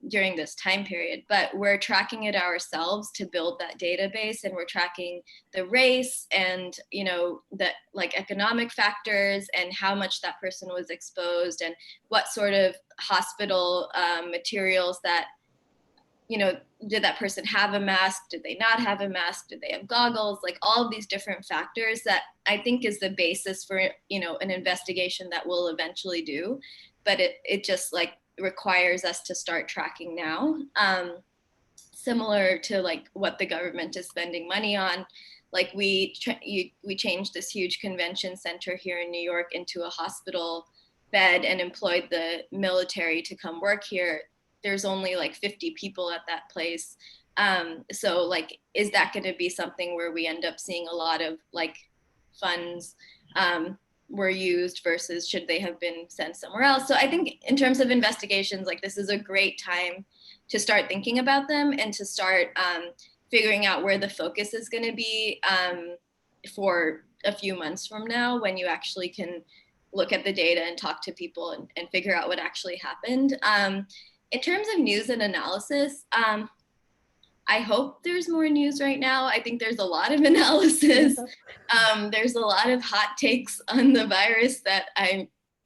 during this time period. But we're tracking it ourselves to build that database, and we're tracking the race and, the like economic factors and how much that person was exposed and what sort of hospital materials that, did that person have a mask? Did they not have a mask? Did they have goggles? Like all of these different factors that I think is the basis for, an investigation that we'll eventually do. But it just like requires us to start tracking now. Similar to like what the government is spending money on. Like we changed this huge convention center here in New York into a hospital bed and employed the military to come work here. There's only like 50 people at that place. So like, is that going to be something where we end up seeing a lot of like funds were used versus should they have been sent somewhere else? So I think in terms of investigations, like this is a great time to start thinking about them and to start figuring out where the focus is going to be for a few months from now, when you actually can look at the data and talk to people and figure out what actually happened. In terms of news and analysis, I hope there's more news right now. I think there's a lot of analysis. There's a lot of hot takes on the virus that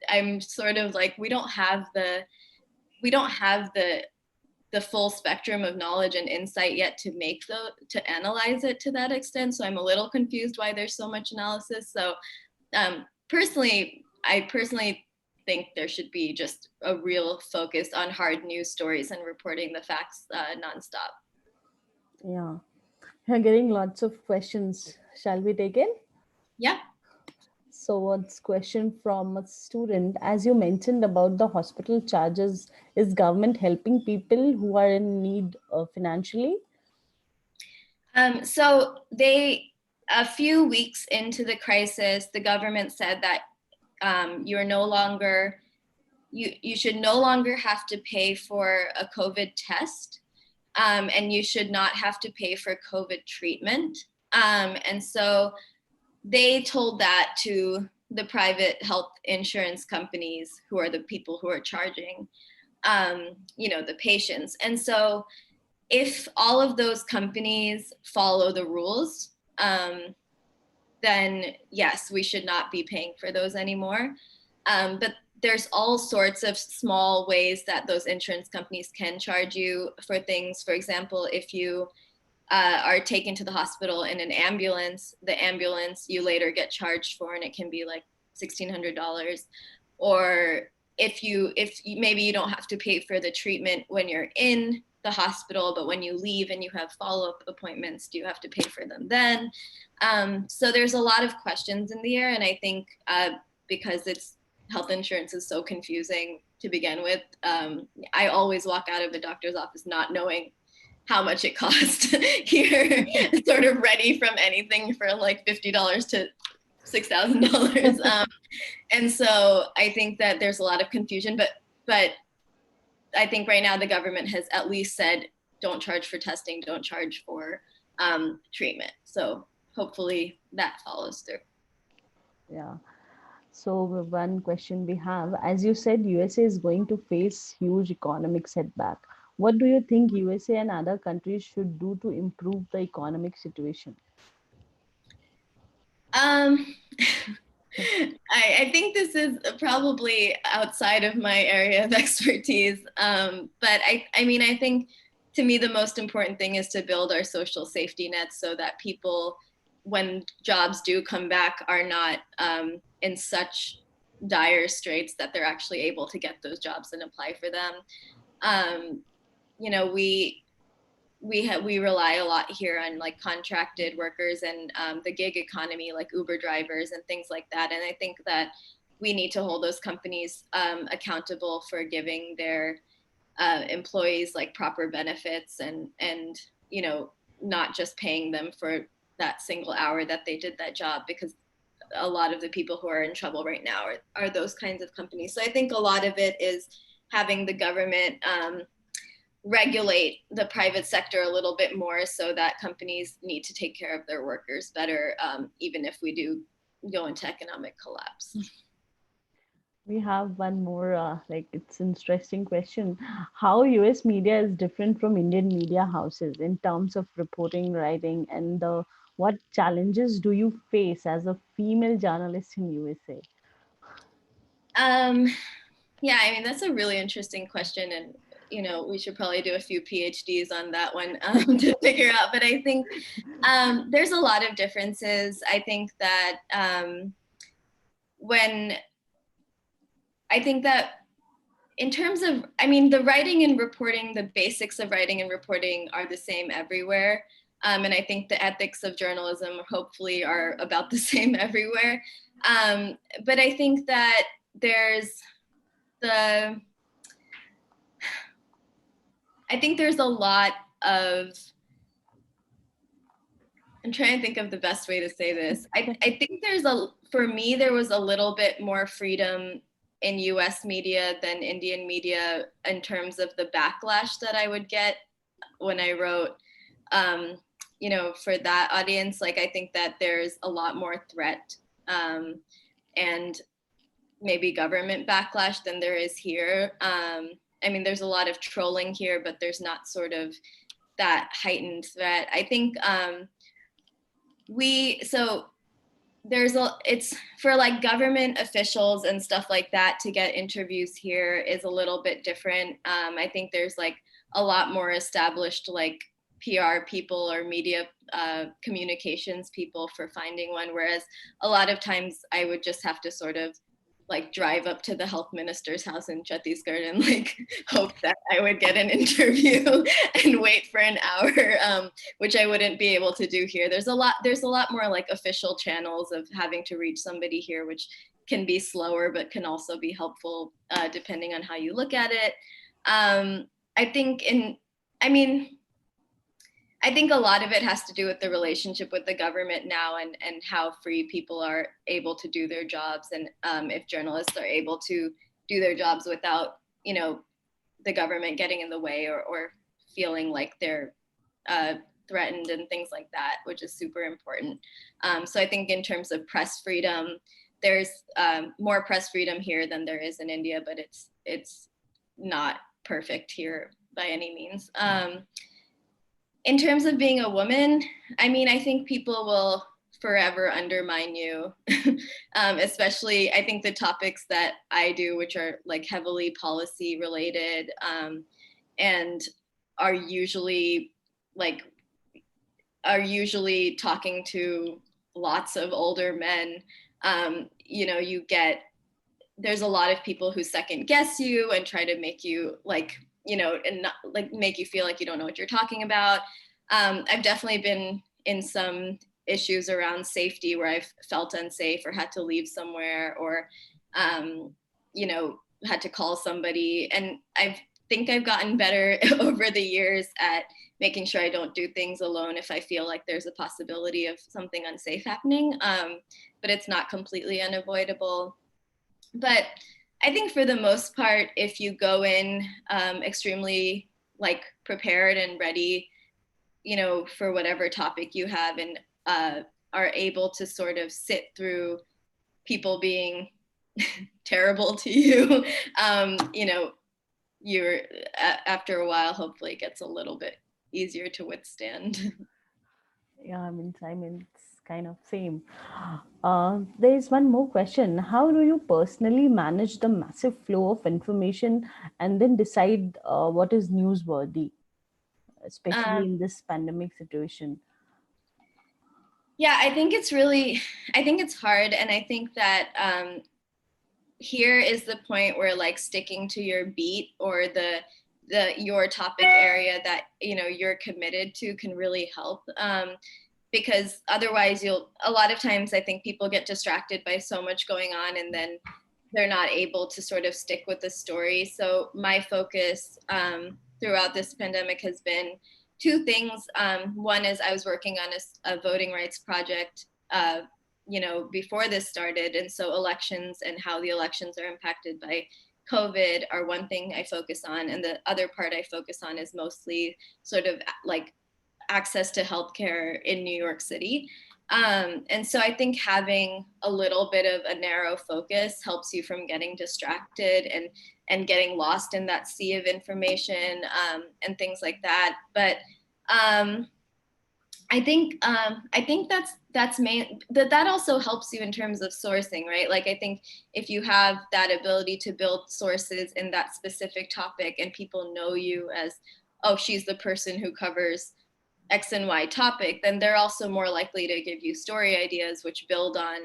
I'm sort of like, we don't have the full spectrum of knowledge and insight yet to analyze it to that extent. So I'm a little confused why there's so much analysis. So I personally think there should be just a real focus on hard news stories and reporting the facts nonstop. Yeah, we're getting lots of questions. Shall we take it? Yeah. So what's question from a student? As you mentioned about the hospital charges, is government helping people who are in need financially? So a few weeks into the crisis, the government said that you should no longer have to pay for a COVID test, and you should not have to pay for COVID treatment. And so they told that to the private health insurance companies, who are the people who are charging, the patients. And so if all of those companies follow the rules, then yes, we should not be paying for those anymore. But there's all sorts of small ways that those insurance companies can charge you for things. For example, if you are taken to the hospital in an ambulance, the ambulance you later get charged for, and it can be like $1,600. Or if maybe you don't have to pay for the treatment when you're in the hospital, but when you leave and you have follow-up appointments, do you have to pay for them then? So there's a lot of questions in the air, and I think because health insurance is so confusing to begin with, I always walk out of a doctor's office not knowing how much it costs here, sort of ready from anything for like $50 to $6,000. And so I think that there's a lot of confusion, but I think right now the government has at least said, don't charge for testing, don't charge for treatment. So hopefully that follows through. Yeah. So one question we have, as you said, USA is going to face huge economic setback. What do you think USA and other countries should do to improve the economic situation? I think this is probably outside of my area of expertise. But I think to me, the most important thing is to build our social safety nets so that people, when jobs do come back, are not in such dire straits that they're actually able to get those jobs and apply for them. We rely a lot here on like contracted workers and the gig economy, like Uber drivers and things like that. And I think that we need to hold those companies accountable for giving their employees like proper benefits and not just paying them for that single hour that they did that job, because a lot of the people who are in trouble right now are those kinds of companies. So I think a lot of it is having the government regulate the private sector a little bit more so that companies need to take care of their workers better, even if we do go into economic collapse. We have one more, it's an interesting question. How US media is different from Indian media houses in terms of reporting, writing, and what challenges do you face as a female journalist in USA? Yeah, I mean, that's a really interesting question. And, we should probably do a few PhDs on that one to figure out. But I think there's a lot of differences. I think that in terms of, I mean, the writing and reporting, the basics of writing and reporting are the same everywhere. And I think the ethics of journalism hopefully are about the same everywhere. But I think that there's a lot of, I'm trying to think of the best way to say this. I think for me, there was a little bit more freedom in US media than Indian media in terms of the backlash that I would get when I wrote, for that audience. Like, I think that there's a lot more threat and maybe government backlash than there is here. I mean, there's a lot of trolling here, but there's not sort of that heightened threat. I think it's for like government officials and stuff like that to get interviews here is a little bit different. I think there's like a lot more established like PR people or media communications people for finding one, whereas a lot of times I would just have to sort of like drive up to the health minister's house in Chhattisgarh and like hope that I would get an interview and wait for an hour, which I wouldn't be able to do here. There's a lot more like official channels of having to reach somebody here, which can be slower, but can also be helpful depending on how you look at it. I think a lot of it has to do with the relationship with the government now and how free people are able to do their jobs. And if journalists are able to do their jobs without, the government getting in the way or feeling like they're threatened and things like that, which is super important. So I think in terms of press freedom, there's more press freedom here than there is in India, but it's not perfect here by any means. In terms of being a woman, I mean, I think people will forever undermine you, especially I think the topics that I do, which are like heavily policy related and are usually talking to lots of older men. There's a lot of people who second guess you and try to make you and not like make you feel like you don't know what you're talking about. I've definitely been in some issues around safety where I've felt unsafe or had to leave somewhere or, had to call somebody. And I think I've gotten better over the years at making sure I don't do things alone if I feel like there's a possibility of something unsafe happening. But it's not completely unavoidable. But I think for the most part, if you go in extremely like prepared and ready, for whatever topic you have and are able to sort of sit through people being terrible to you, you're after a while, hopefully it gets a little bit easier to withstand. Yeah, I mean, it's kind of same. There is one more question. How do you personally manage the massive flow of information and then decide what is newsworthy, especially in this pandemic situation? Yeah, I think it's hard. And I think that here is the point where like sticking to your beat or your topic area that you're committed to can really help, because otherwise a lot of times I think people get distracted by so much going on and then they're not able to sort of stick with the story. So my focus throughout this pandemic has been two things. One is I was working on a voting rights project before this started, and so elections and how the elections are impacted by COVID are one thing I focus on, and the other part I focus on is mostly sort of like access to healthcare in New York City. And so I think having a little bit of a narrow focus helps you from getting distracted and getting lost in that sea of information, and things like that. But I think that's main that also helps you in terms of sourcing, right? Like I think if you have that ability to build sources in that specific topic and people know you as, oh, she's the person who covers X and Y topic, then they're also more likely to give you story ideas which build on,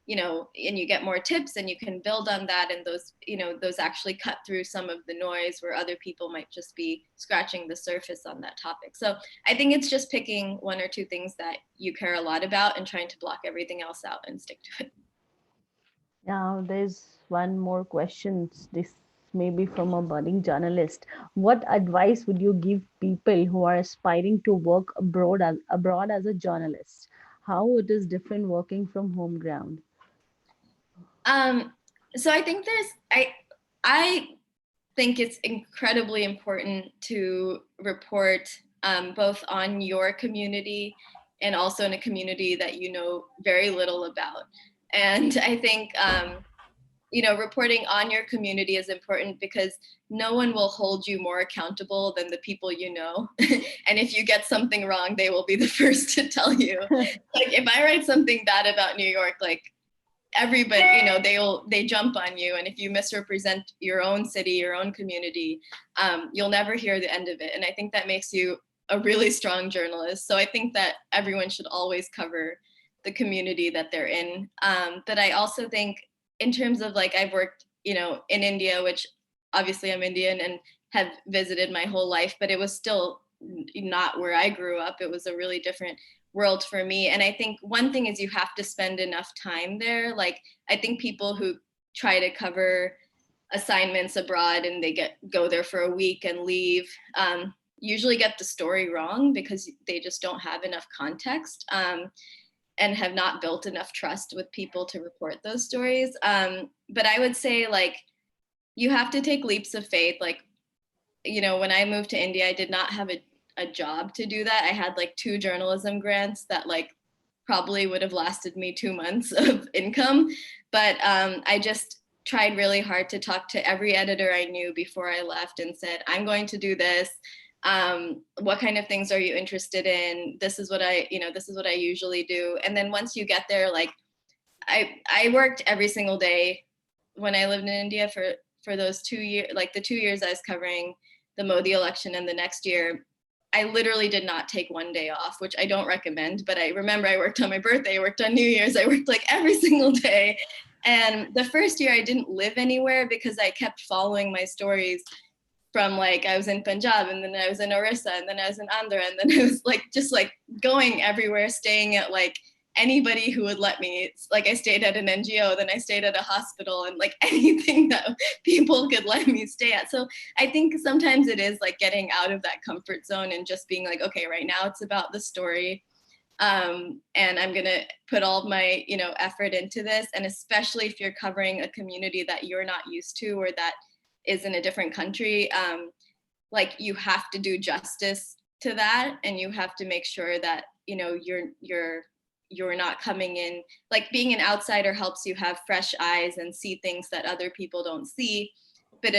and you get more tips and you can build on that. And those actually cut through some of the noise where other people might just be scratching the surface on that topic. So I think it's just picking one or two things that you care a lot about and trying to block everything else out and stick to it. Now, there's one more question. This may be from a budding journalist. What advice would you give people who are aspiring to work abroad as a journalist? How it is different working from home ground? So I think I think it's incredibly important to report, both on your community and also in a community that you know very little about. And I think, reporting on your community is important because no one will hold you more accountable than the people you know. And if you get something wrong, they will be the first to tell you. Like if I write something bad about New York, like everybody, they jump on you. And if you misrepresent your own city, your own community, you'll never hear the end of it. And I think that makes you a really strong journalist. So I think that everyone should always cover the community that they're in. But I also think in terms of like, I've worked, in India, which obviously I'm Indian and have visited my whole life, but it was still not where I grew up. It was a really different world for me. And I think one thing is you have to spend enough time there. Like I think people who try to cover assignments abroad and they go there for a week and leave, usually get the story wrong because they just don't have enough context, and have not built enough trust with people to report those stories. But I would say like you have to take leaps of faith. Like, when I moved to India, I did not have a job to do that. I had like 2 journalism grants that like probably would have lasted me 2 months of income. But I just tried really hard to talk to every editor I knew before I left and said, I'm going to do this. What kind of things are you interested in? This is what I usually do. And then once you get there, like I worked every single day when I lived in India for those 2 years, like the 2 years I was covering the Modi election and the next year, I literally did not take one day off, which I don't recommend, but I remember I worked on my birthday, I worked on New Year's, I worked like every single day. And the first year I didn't live anywhere because I kept following my stories from like, I was in Punjab and then I was in Orissa and then I was in Andhra and then I was like, just like going everywhere, staying at like anybody who would let me. It's like I stayed at an NGO, then I stayed at a hospital and like anything that people could let me stay at. So I think sometimes it is like getting out of that comfort zone and just being like, okay, right now it's about the story. And I'm going to put all of my, effort into this. And especially if you're covering a community that you're not used to or that is in a different country, like you have to do justice to that. And you have to make sure that, you're not coming in, like being an outsider helps you have fresh eyes and see things that other people don't see. But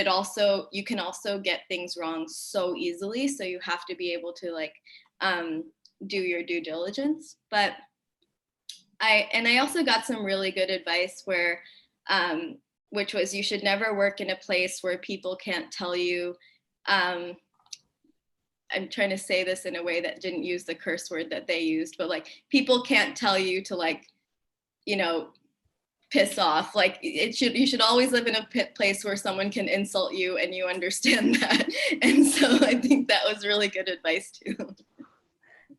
you can also get things wrong so easily. So you have to be able to like, do your due diligence. But I also got some really good advice where, which was you should never work in a place where people can't tell you, I'm trying to say this in a way that didn't use the curse word that they used, but like people can't tell you to like, piss off. Like you should always live in a place where someone can insult you and you understand that. And so I think that was really good advice too.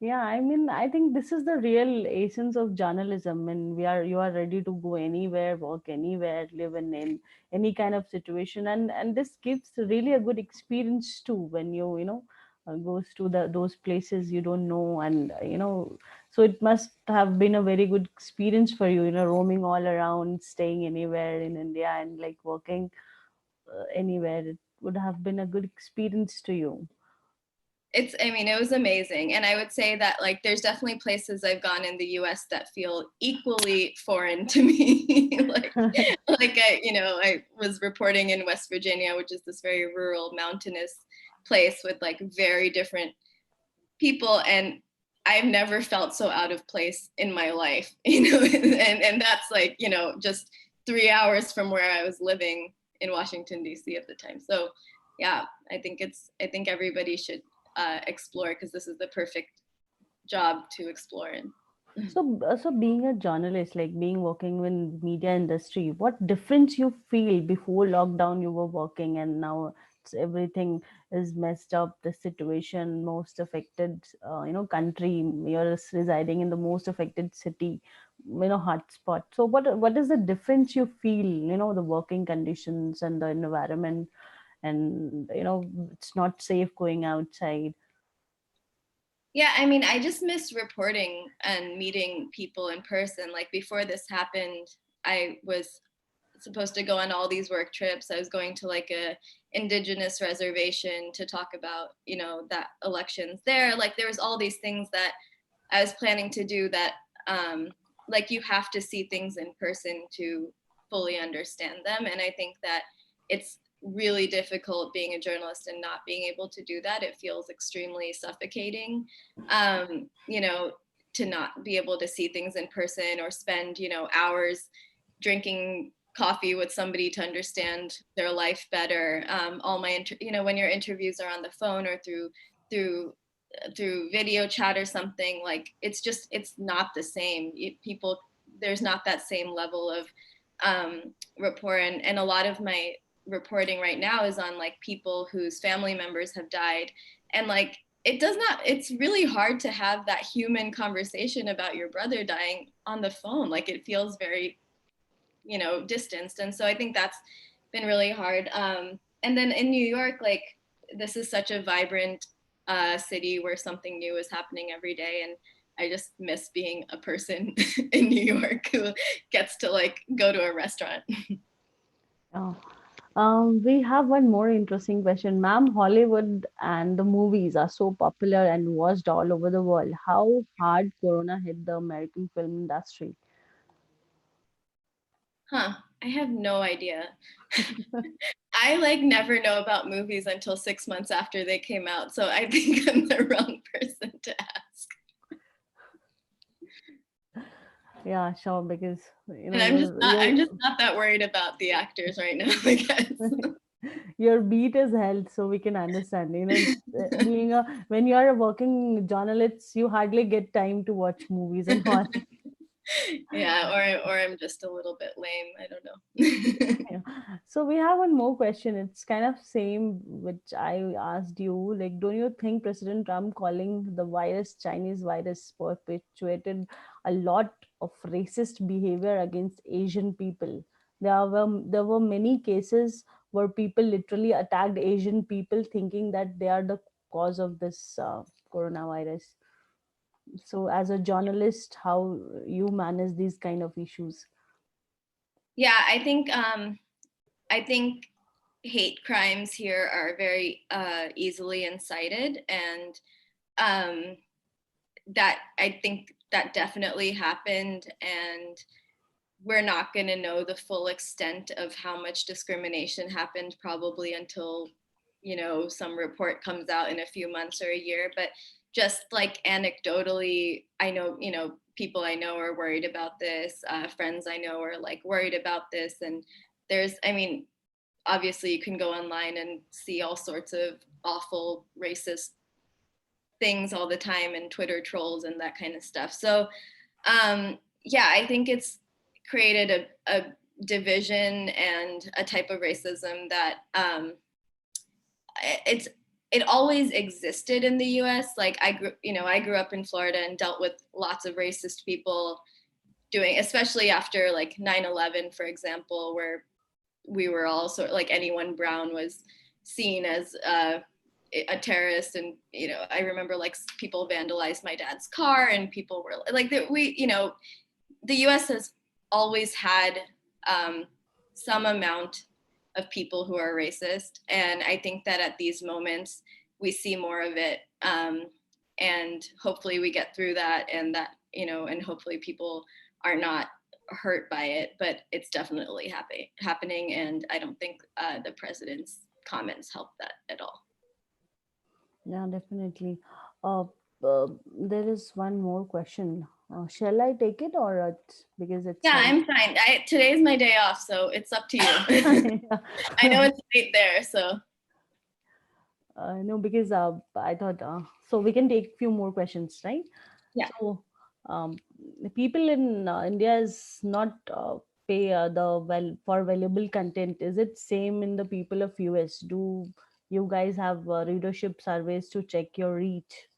Yeah, I mean, I think this is the real essence of journalism, and you are ready to go anywhere, work anywhere, live in any kind of situation, and this gives really a good experience too when goes to those places you don't know, and so it must have been a very good experience for you, roaming all around, staying anywhere in India, and like working anywhere, it would have been a good experience to you. I mean, it was amazing. And I would say that like there's definitely places I've gone in the US that feel equally foreign to me. I was reporting in West Virginia, which is this very rural, mountainous place with like very different people, and I've never felt so out of place in my life, and that's like, just 3 hours from where I was living in Washington, D.C. at the time. So yeah, I think everybody should explore, because this is the perfect job to explore in. So being a journalist, like being working in media industry, what difference you feel before lockdown you were working and now everything is messed up, the situation, most affected, country, you're residing in the most affected city, hotspot. So what is the difference you feel, the working conditions and the environment, and, it's not safe going outside. Yeah, I mean, I just miss reporting and meeting people in person. Like before this happened, I was supposed to go on all these work trips. I was going to like a indigenous reservation to talk about, that elections there. Like there was all these things that I was planning to do that, like you have to see things in person to fully understand them. And I think that it's really difficult being a journalist and not being able to do that. It feels extremely suffocating, to not be able to see things in person or spend, hours drinking coffee with somebody to understand their life better. All my, when your interviews are on the phone or through video chat or something, like it's not the same. People, there's not that same level of rapport, and a lot of my reporting right now is on like people whose family members have died, and like it's really hard to have that human conversation about your brother dying on the phone. Like it feels very distanced, and so I think that's been really hard. And then in New York, like this is such a vibrant city where something new is happening every day, and I just miss being a person in New York who gets to like go to a restaurant. Oh. We have one more interesting question. Ma'am, Hollywood and the movies are so popular and watched all over the world. How hard Corona hit the American film industry? Huh, I have no idea. I like never know about movies until 6 months after they came out, so I think I'm the wrong person to ask. Yeah, sure, because And I'm just not that worried about the actors right now, I guess. your beat is held, so we can understand. Being a when you are a working journalist, you hardly get time to watch movies and all. Yeah, or I'm just a little bit lame. I don't know. Yeah. So we have one more question. It's kind of same which I asked you. Like, don't you think President Trump calling the virus Chinese virus perpetuated a lot of racist behavior against Asian people? There were many cases where people literally attacked Asian people, thinking that they are the cause of this coronavirus. So, as a journalist, how you manage these kind of issues? Yeah, I think hate crimes here are very easily incited, and that I think that definitely happened, and we're not going to know the full extent of how much discrimination happened probably until some report comes out in a few months or a year. But just like anecdotally, I know people I know are worried about this, friends I know are like worried about this, and I mean, obviously you can go online and see all sorts of awful racist things all the time, and Twitter trolls and that kind of stuff. So yeah, I think it's created a division and a type of racism that it always existed in the US. Like I grew up in Florida and dealt with lots of racist people especially after like 9/11, for example, where we were all sort of like anyone brown was seen as a terrorist. And I remember like people vandalized my dad's car, and people were like the US has always had some amount of people who are racist. And I think that at these moments, we see more of it. And hopefully we get through that, and that, and hopefully people are not hurt by it, but it's definitely happening. And I don't think the president's comments help that at all. Yeah, definitely. Uh, there is one more question. Shall I take it, or because it's Yeah, I'm fine. Today's my day off, so it's up to you. Yeah. I know it's late there, so. No, because I thought so we can take few more questions, right? Yeah. So the people in India is not pay for valuable content. Is it same in the people of US? Do you guys have readership surveys to check your reach?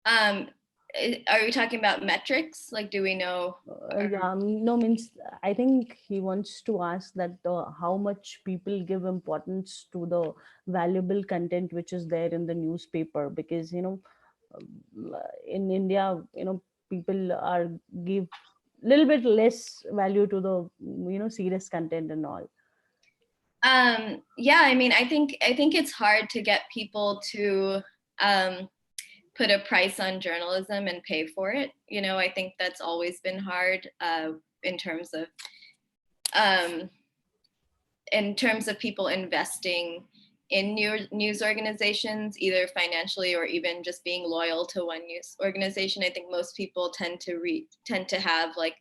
Are we talking about metrics? Like, do we know? Yeah, no, means I think he wants to ask that how much people give importance to the valuable content which is there in the newspaper, because in India, people are give little bit less value to the serious content and all. Yeah, I mean, I think it's hard to get people to put a price on journalism and pay for it. I think that's always been hard in terms of people investing in news organizations, either financially or even just being loyal to one news organization. I think most people tend to have like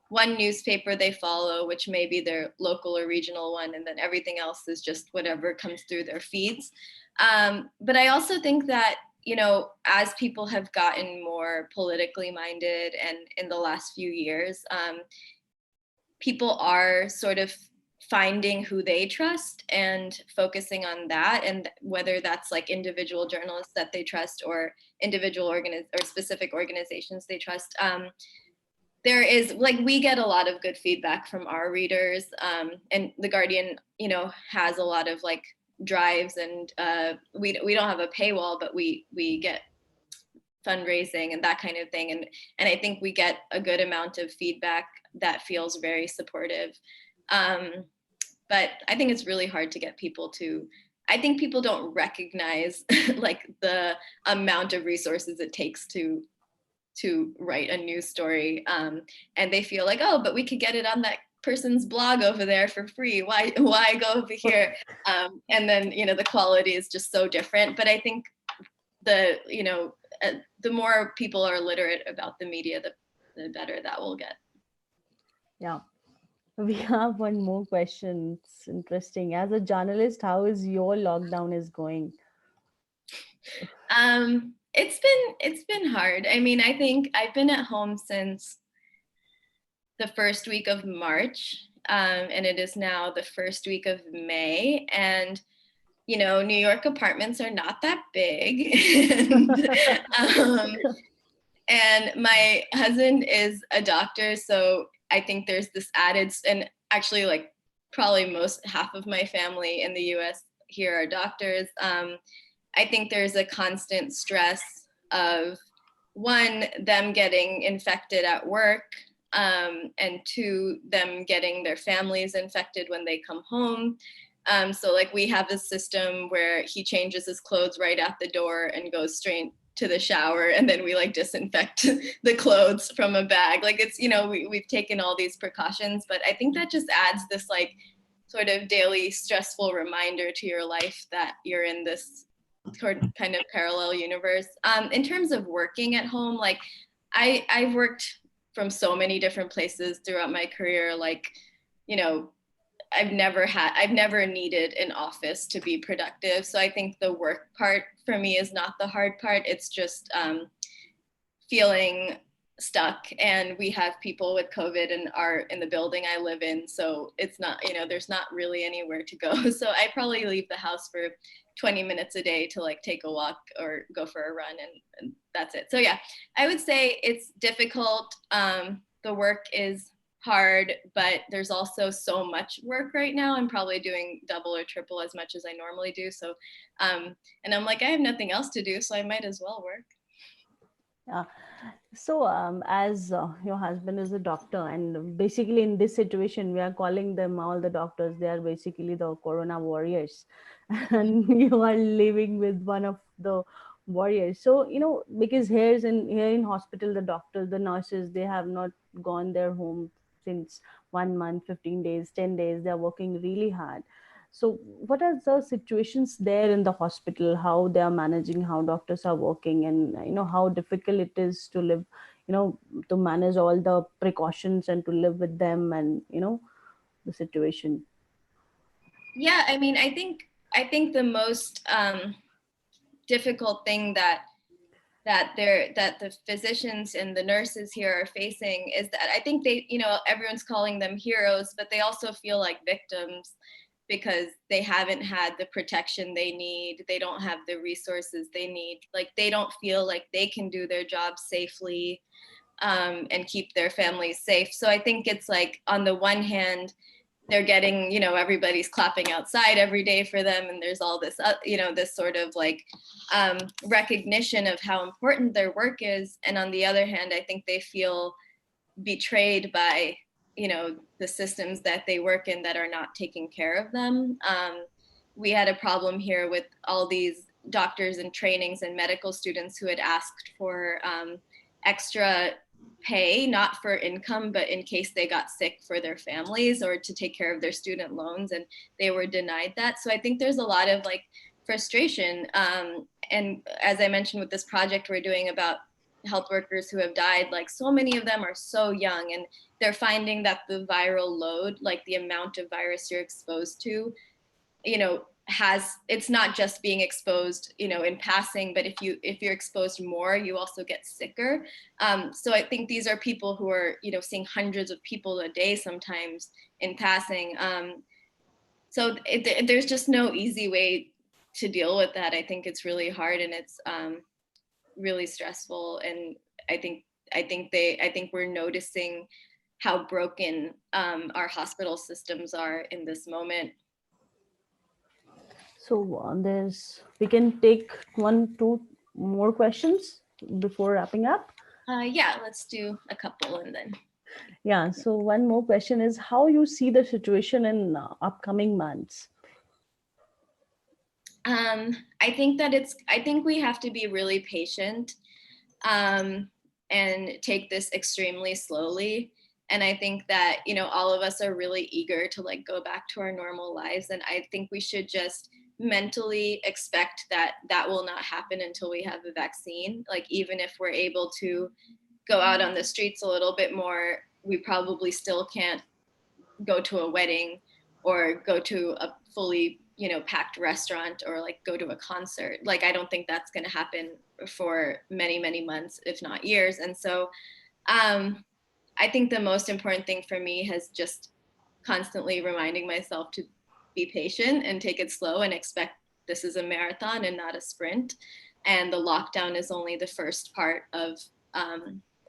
one newspaper they follow, which may be their local or regional one, and then everything else is just whatever comes through their feeds. But I also think that, as people have gotten more politically minded, and in the last few years, people are sort of finding who they trust and focusing on that, and whether that's like individual journalists that they trust or individual or specific organizations they trust. There is, like, we get a lot of good feedback from our readers, and The Guardian, has a lot of like drives, and we don't have a paywall, but we get fundraising and that kind of thing, and I think we get a good amount of feedback that feels very supportive. But I think it's really hard to get people to. I think people don't recognize like the amount of resources it takes to write a news story, and they feel like, oh, but we could get it on that person's blog over there for free. Why go over here? And then the quality is just so different. But I think the more people are literate about the media, the better that will get. Yeah. We have one more question. It's interesting. As a journalist, how is your lockdown is going? It's been hard. I mean, I think I've been at home since the first week of March, and it is now the first week of May. And New York apartments are not that big. And my husband is a doctor, so I think there's this added, and actually like probably half of my family in the US here are doctors. I think there's a constant stress of, one, them getting infected at work, and two, them getting their families infected when they come home. So like we have this system where he changes his clothes right at the door and goes straight to the shower, and then we like disinfect the clothes from a bag. Like it's, we've taken all these precautions, but I think that just adds this like sort of daily stressful reminder to your life that you're in this kind of parallel universe. In terms of working at home, like I've worked from so many different places throughout my career. Like, I've never needed an office to be productive. So I think the work part for me is not the hard part. It's just feeling stuck, and we have people with COVID in the building I live in. So it's not, there's not really anywhere to go. So I probably leave the house for 20 minutes a day to like take a walk or go for a run, and that's it. So yeah, I would say it's difficult. The work is hard, but there's also so much work right now. I'm probably doing double or triple as much as I normally do. So, and I'm like, I have nothing else to do, so I might as well work. Yeah. So, as your husband is a doctor, and basically in this situation, we are calling them all the doctors. They are basically the corona warriors, and you are living with one of the warriors. So, because here in hospital, the doctors, the nurses, they have not gone their home since 1 month, 15 days, 10 days. They are working really hard. So, what are the situations there in the hospital? How they are managing? How doctors are working, and how difficult it is to live, you know, to manage all the precautions and to live with them, and the situation. Yeah, I mean, I think the most difficult thing that the physicians and the nurses here are facing is that I think they, everyone's calling them heroes, but they also feel like victims because they haven't had the protection they need. They don't have the resources they need. Like they don't feel like they can do their job safely, and keep their families safe. So I think it's like on the one hand, they're getting, everybody's clapping outside every day for them, and there's all this, this sort of like recognition of how important their work is. And on the other hand, I think they feel betrayed by, the systems that they work in that are not taking care of them. We had a problem here with all these doctors and trainings and medical students who had asked for extra pay, not for income, but in case they got sick for their families or to take care of their student loans, and they were denied that. So I think there's a lot of like frustration. And as I mentioned with this project we're doing about health workers who have died, like so many of them are so young, and they're finding that the viral load, like the amount of virus you're exposed to, it's not just being exposed, in passing, but if you're exposed more, you also get sicker. So I think these are people who are, seeing hundreds of people a day sometimes in passing. So there's just no easy way to deal with that. I think it's really hard, and it's really stressful. And I think I think we're noticing how broken our hospital systems are in this moment. So we can take one, two more questions before wrapping up. Yeah, let's do a couple and then. Yeah. So one more question is how you see the situation in upcoming months. I think we have to be really patient, and take this extremely slowly. And I think that, all of us are really eager to like go back to our normal lives. And I think we should just mentally expect that that will not happen until we have a vaccine. Like, even if we're able to go out on the streets a little bit more, we probably still can't go to a wedding or go to a fully, packed restaurant or like go to a concert. Like, I don't think that's going to happen for many, many months, if not years. And so I think the most important thing for me has just constantly reminding myself to be patient and take it slow and expect this is a marathon and not a sprint. And the lockdown is only the first part of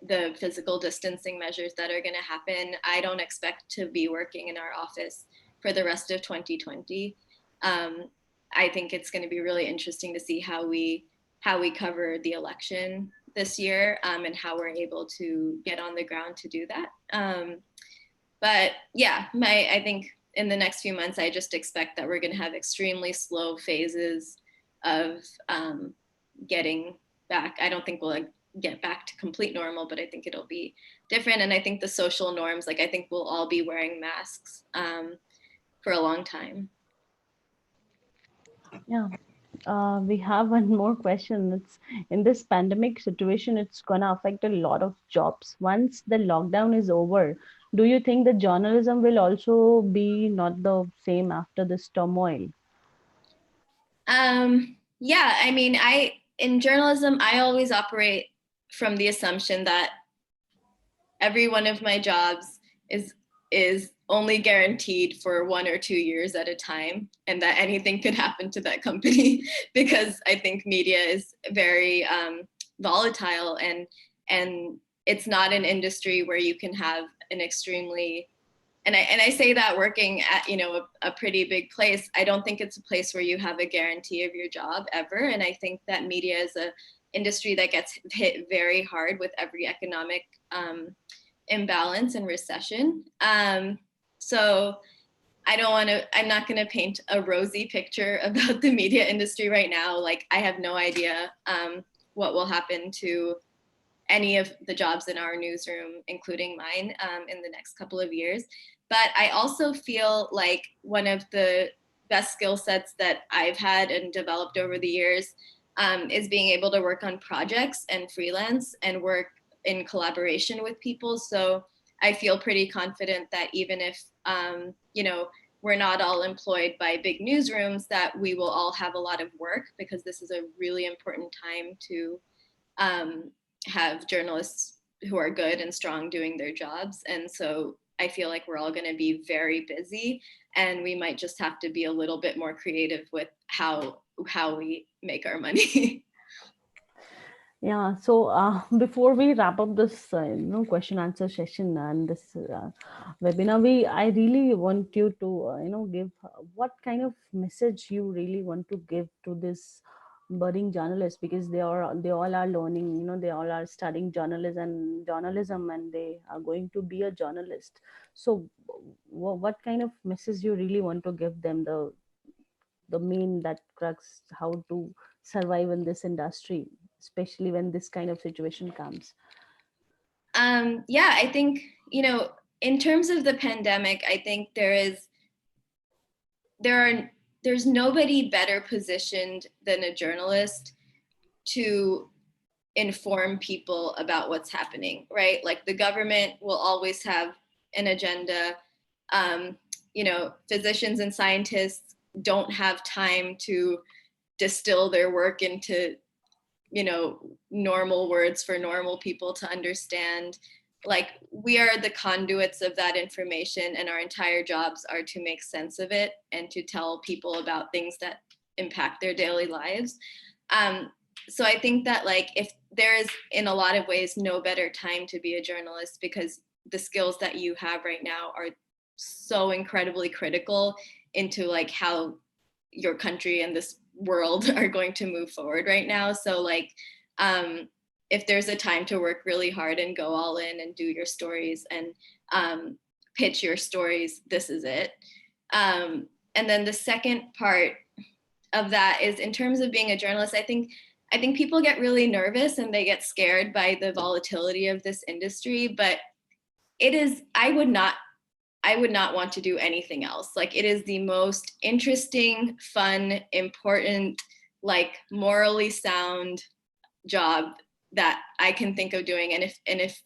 the physical distancing measures that are going to happen. I don't expect to be working in our office for the rest of 2020. I think it's going to be really interesting to see how we cover the election this year, and how we're able to get on the ground to do that. But yeah, I think in the next few months, I just expect that we're going to have extremely slow phases of getting back. I don't think we'll like, get back to complete normal, but I think it'll be different. And I think the social norms, like I think we'll all be wearing masks for a long time. Yeah. We have one more question. It's in this pandemic situation, it's gonna affect a lot of jobs. Once the lockdown is over, do you think the journalism will also be not the same after this turmoil? Yeah, I mean, in journalism, I always operate from the assumption that every one of my jobs is only guaranteed for 1 or 2 years at a time, and that anything could happen to that company because I think media is very volatile, and it's not an industry where you can have an extremely, and I say that working at a pretty big place, I don't think it's a place where you have a guarantee of your job ever. And I think that media industry that gets hit very hard with every economic imbalance and recession. So I'm not going to paint a rosy picture about the media industry right now. Like, I have no idea what will happen to any of the jobs in our newsroom, including mine, in the next couple of years. But I also feel like one of the best skill sets that I've had and developed over the years is being able to work on projects and freelance and work in collaboration with people. So I feel pretty confident that even if, we're not all employed by big newsrooms, that we will all have a lot of work, because this is a really important time to have journalists who are good and strong doing their jobs. And so I feel like we're all going to be very busy, and we might just have to be a little bit more creative with how we make our money. Yeah, so before we wrap up this, question answer session and this webinar, I really want you to, give what kind of message you really want to give to this budding journalists, because they all are learning, they all are studying journalism, and they are going to be a journalist. So, what kind of message you really want to give them, the main that crux, how to survive in this industry, especially when this kind of situation comes? Yeah, I think, in terms of the pandemic, I think there's nobody better positioned than a journalist to inform people about what's happening, right? Like, the government will always have an agenda. Physicians and scientists don't have time to distill their work into, normal words for normal people to understand. Like, we are the conduits of that information, and our entire jobs are to make sense of it and to tell people about things that impact their daily lives. So I think that, like, if there is, in a lot of ways, no better time to be a journalist, because the skills that you have right now are so incredibly critical into, like, how your country and this world are going to move forward right now. So, like, if there's a time to work really hard and go all in and do your stories and pitch your stories, this is it. And then the second part of that is, in terms of being a journalist, I think people get really nervous and they get scared by the volatility of this industry, but I would not want to do anything else. Like, it is the most interesting, fun, important, like, morally sound job that I can think of doing. And if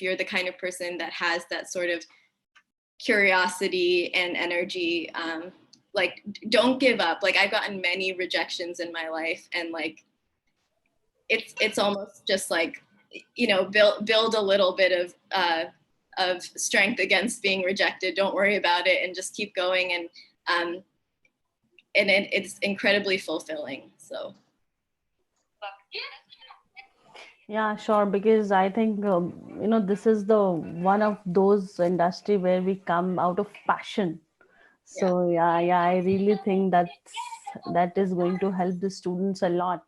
you're the kind of person that has that sort of curiosity and energy, like, don't give up. Like, I've gotten many rejections in my life, and, like, it's almost just like, build a little bit of strength against being rejected. Don't worry about it, and just keep going. And it's incredibly fulfilling. So. Yeah, sure. Because I think, this is the one of those industry where we come out of passion. So yeah, I really think that is going to help the students a lot.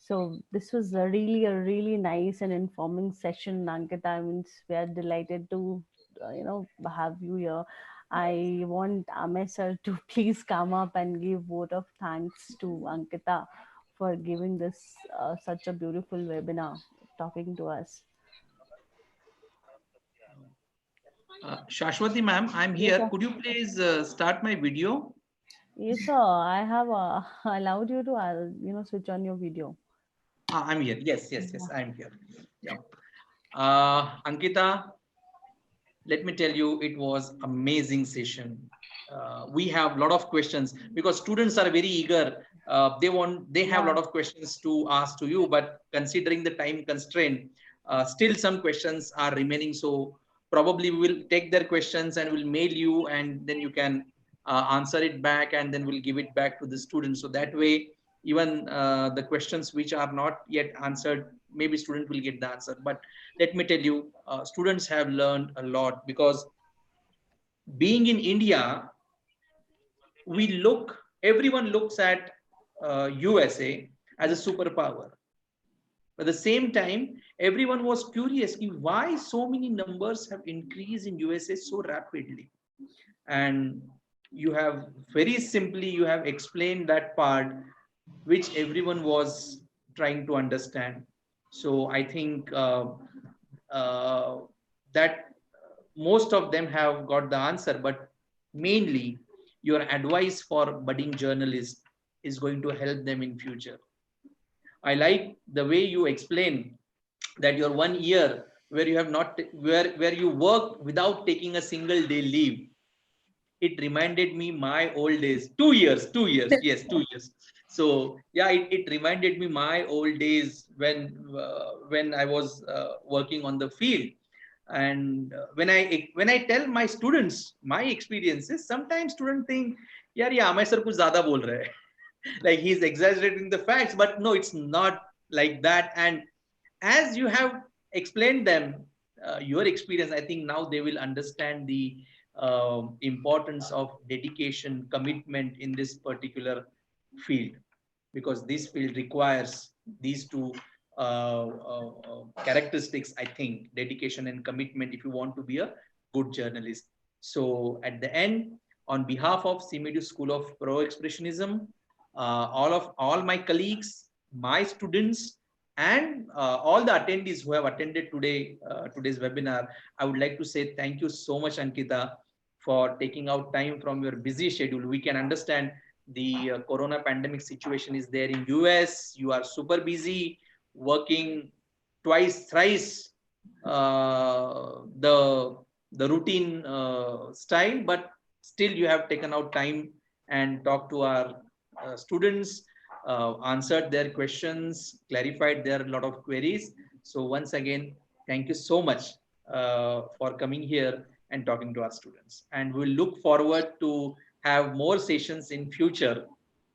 So this was a really nice and informing session, Ankita. I mean, we are delighted to, have you here. I want Ame sir to please come up and give vote of thanks to Ankita for giving this such a beautiful webinar, talking to us. Shashwati ma'am, I'm Yes, here. sir. Could you please start my video? Yes, sir. I have allowed you to, switch on your video. I'm here. Yes, I'm here. Yeah. Ankita, let me tell you, it was amazing session. We have a lot of questions because students are very eager. They have a lot of questions to ask to you, but considering the time constraint, still some questions are remaining. So probably we will take their questions and we'll mail you, and then you can answer it back, and then we'll give it back to the students. So that way, even the questions which are not yet answered, maybe student will get the answer. But let me tell you, students have learned a lot, because being in India, everyone looks at USA as a superpower. But at the same time, everyone was curious why so many numbers have increased in USA so rapidly. And you have very simply, you have explained that part, which everyone was trying to understand. So I think uh, that most of them have got the answer, but mainly your advice for budding journalists is going to help them in future. I like the way you explain that your 1 year where you have not where you work without taking a single day leave. It reminded me my old days. 2 years, 2 years, yes, 2 years. So yeah, it reminded me my old days when I was working on the field. And when I tell my students my experiences, sometimes students think, यार ये Aamir sir कुछ ज्यादा बोल रहे हैं. Like he's exaggerating the facts, but no, it's not like that. And as you have explained them your experience, I think now they will understand the importance of dedication, commitment in this particular field, because this field requires these two characteristics. I think dedication and commitment if you want to be a good journalist. So at the end, on behalf of CMED School of Pro Expressionism, all my colleagues, my students, and all the attendees who have attended today's webinar, I would like to say thank you so much, Ankita, for taking out time from your busy schedule. We can understand the corona pandemic situation is there in US. You are super busy, working twice, thrice the routine style, but still you have taken out time and talked to our students, answered their questions, clarified their lot of queries. So once again, thank you so much for coming here and talking to our students. And we'll look forward to have more sessions in future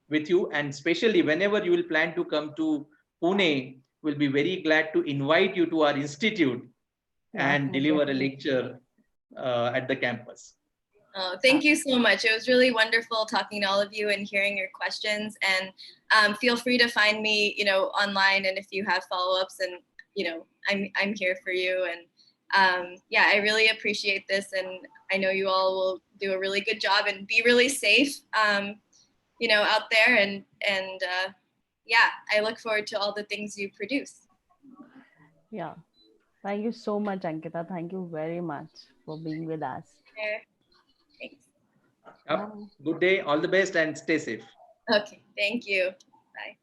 with you. And especially whenever you will plan to come to Pune, we'll be very glad to invite you to our institute and deliver a lecture at the campus. Oh, thank you so much. It was really wonderful talking to all of you and hearing your questions. And feel free to find me, online. And if you have follow-ups, and I'm here for you. And yeah, I really appreciate this, and I know you all will do a really good job and be really safe, out there. And yeah, I look forward to all the things you produce. Yeah. Thank you so much, Ankita. Thank you very much for being with us. Thanks. Good day, all the best, and stay safe. Okay, thank you. Bye.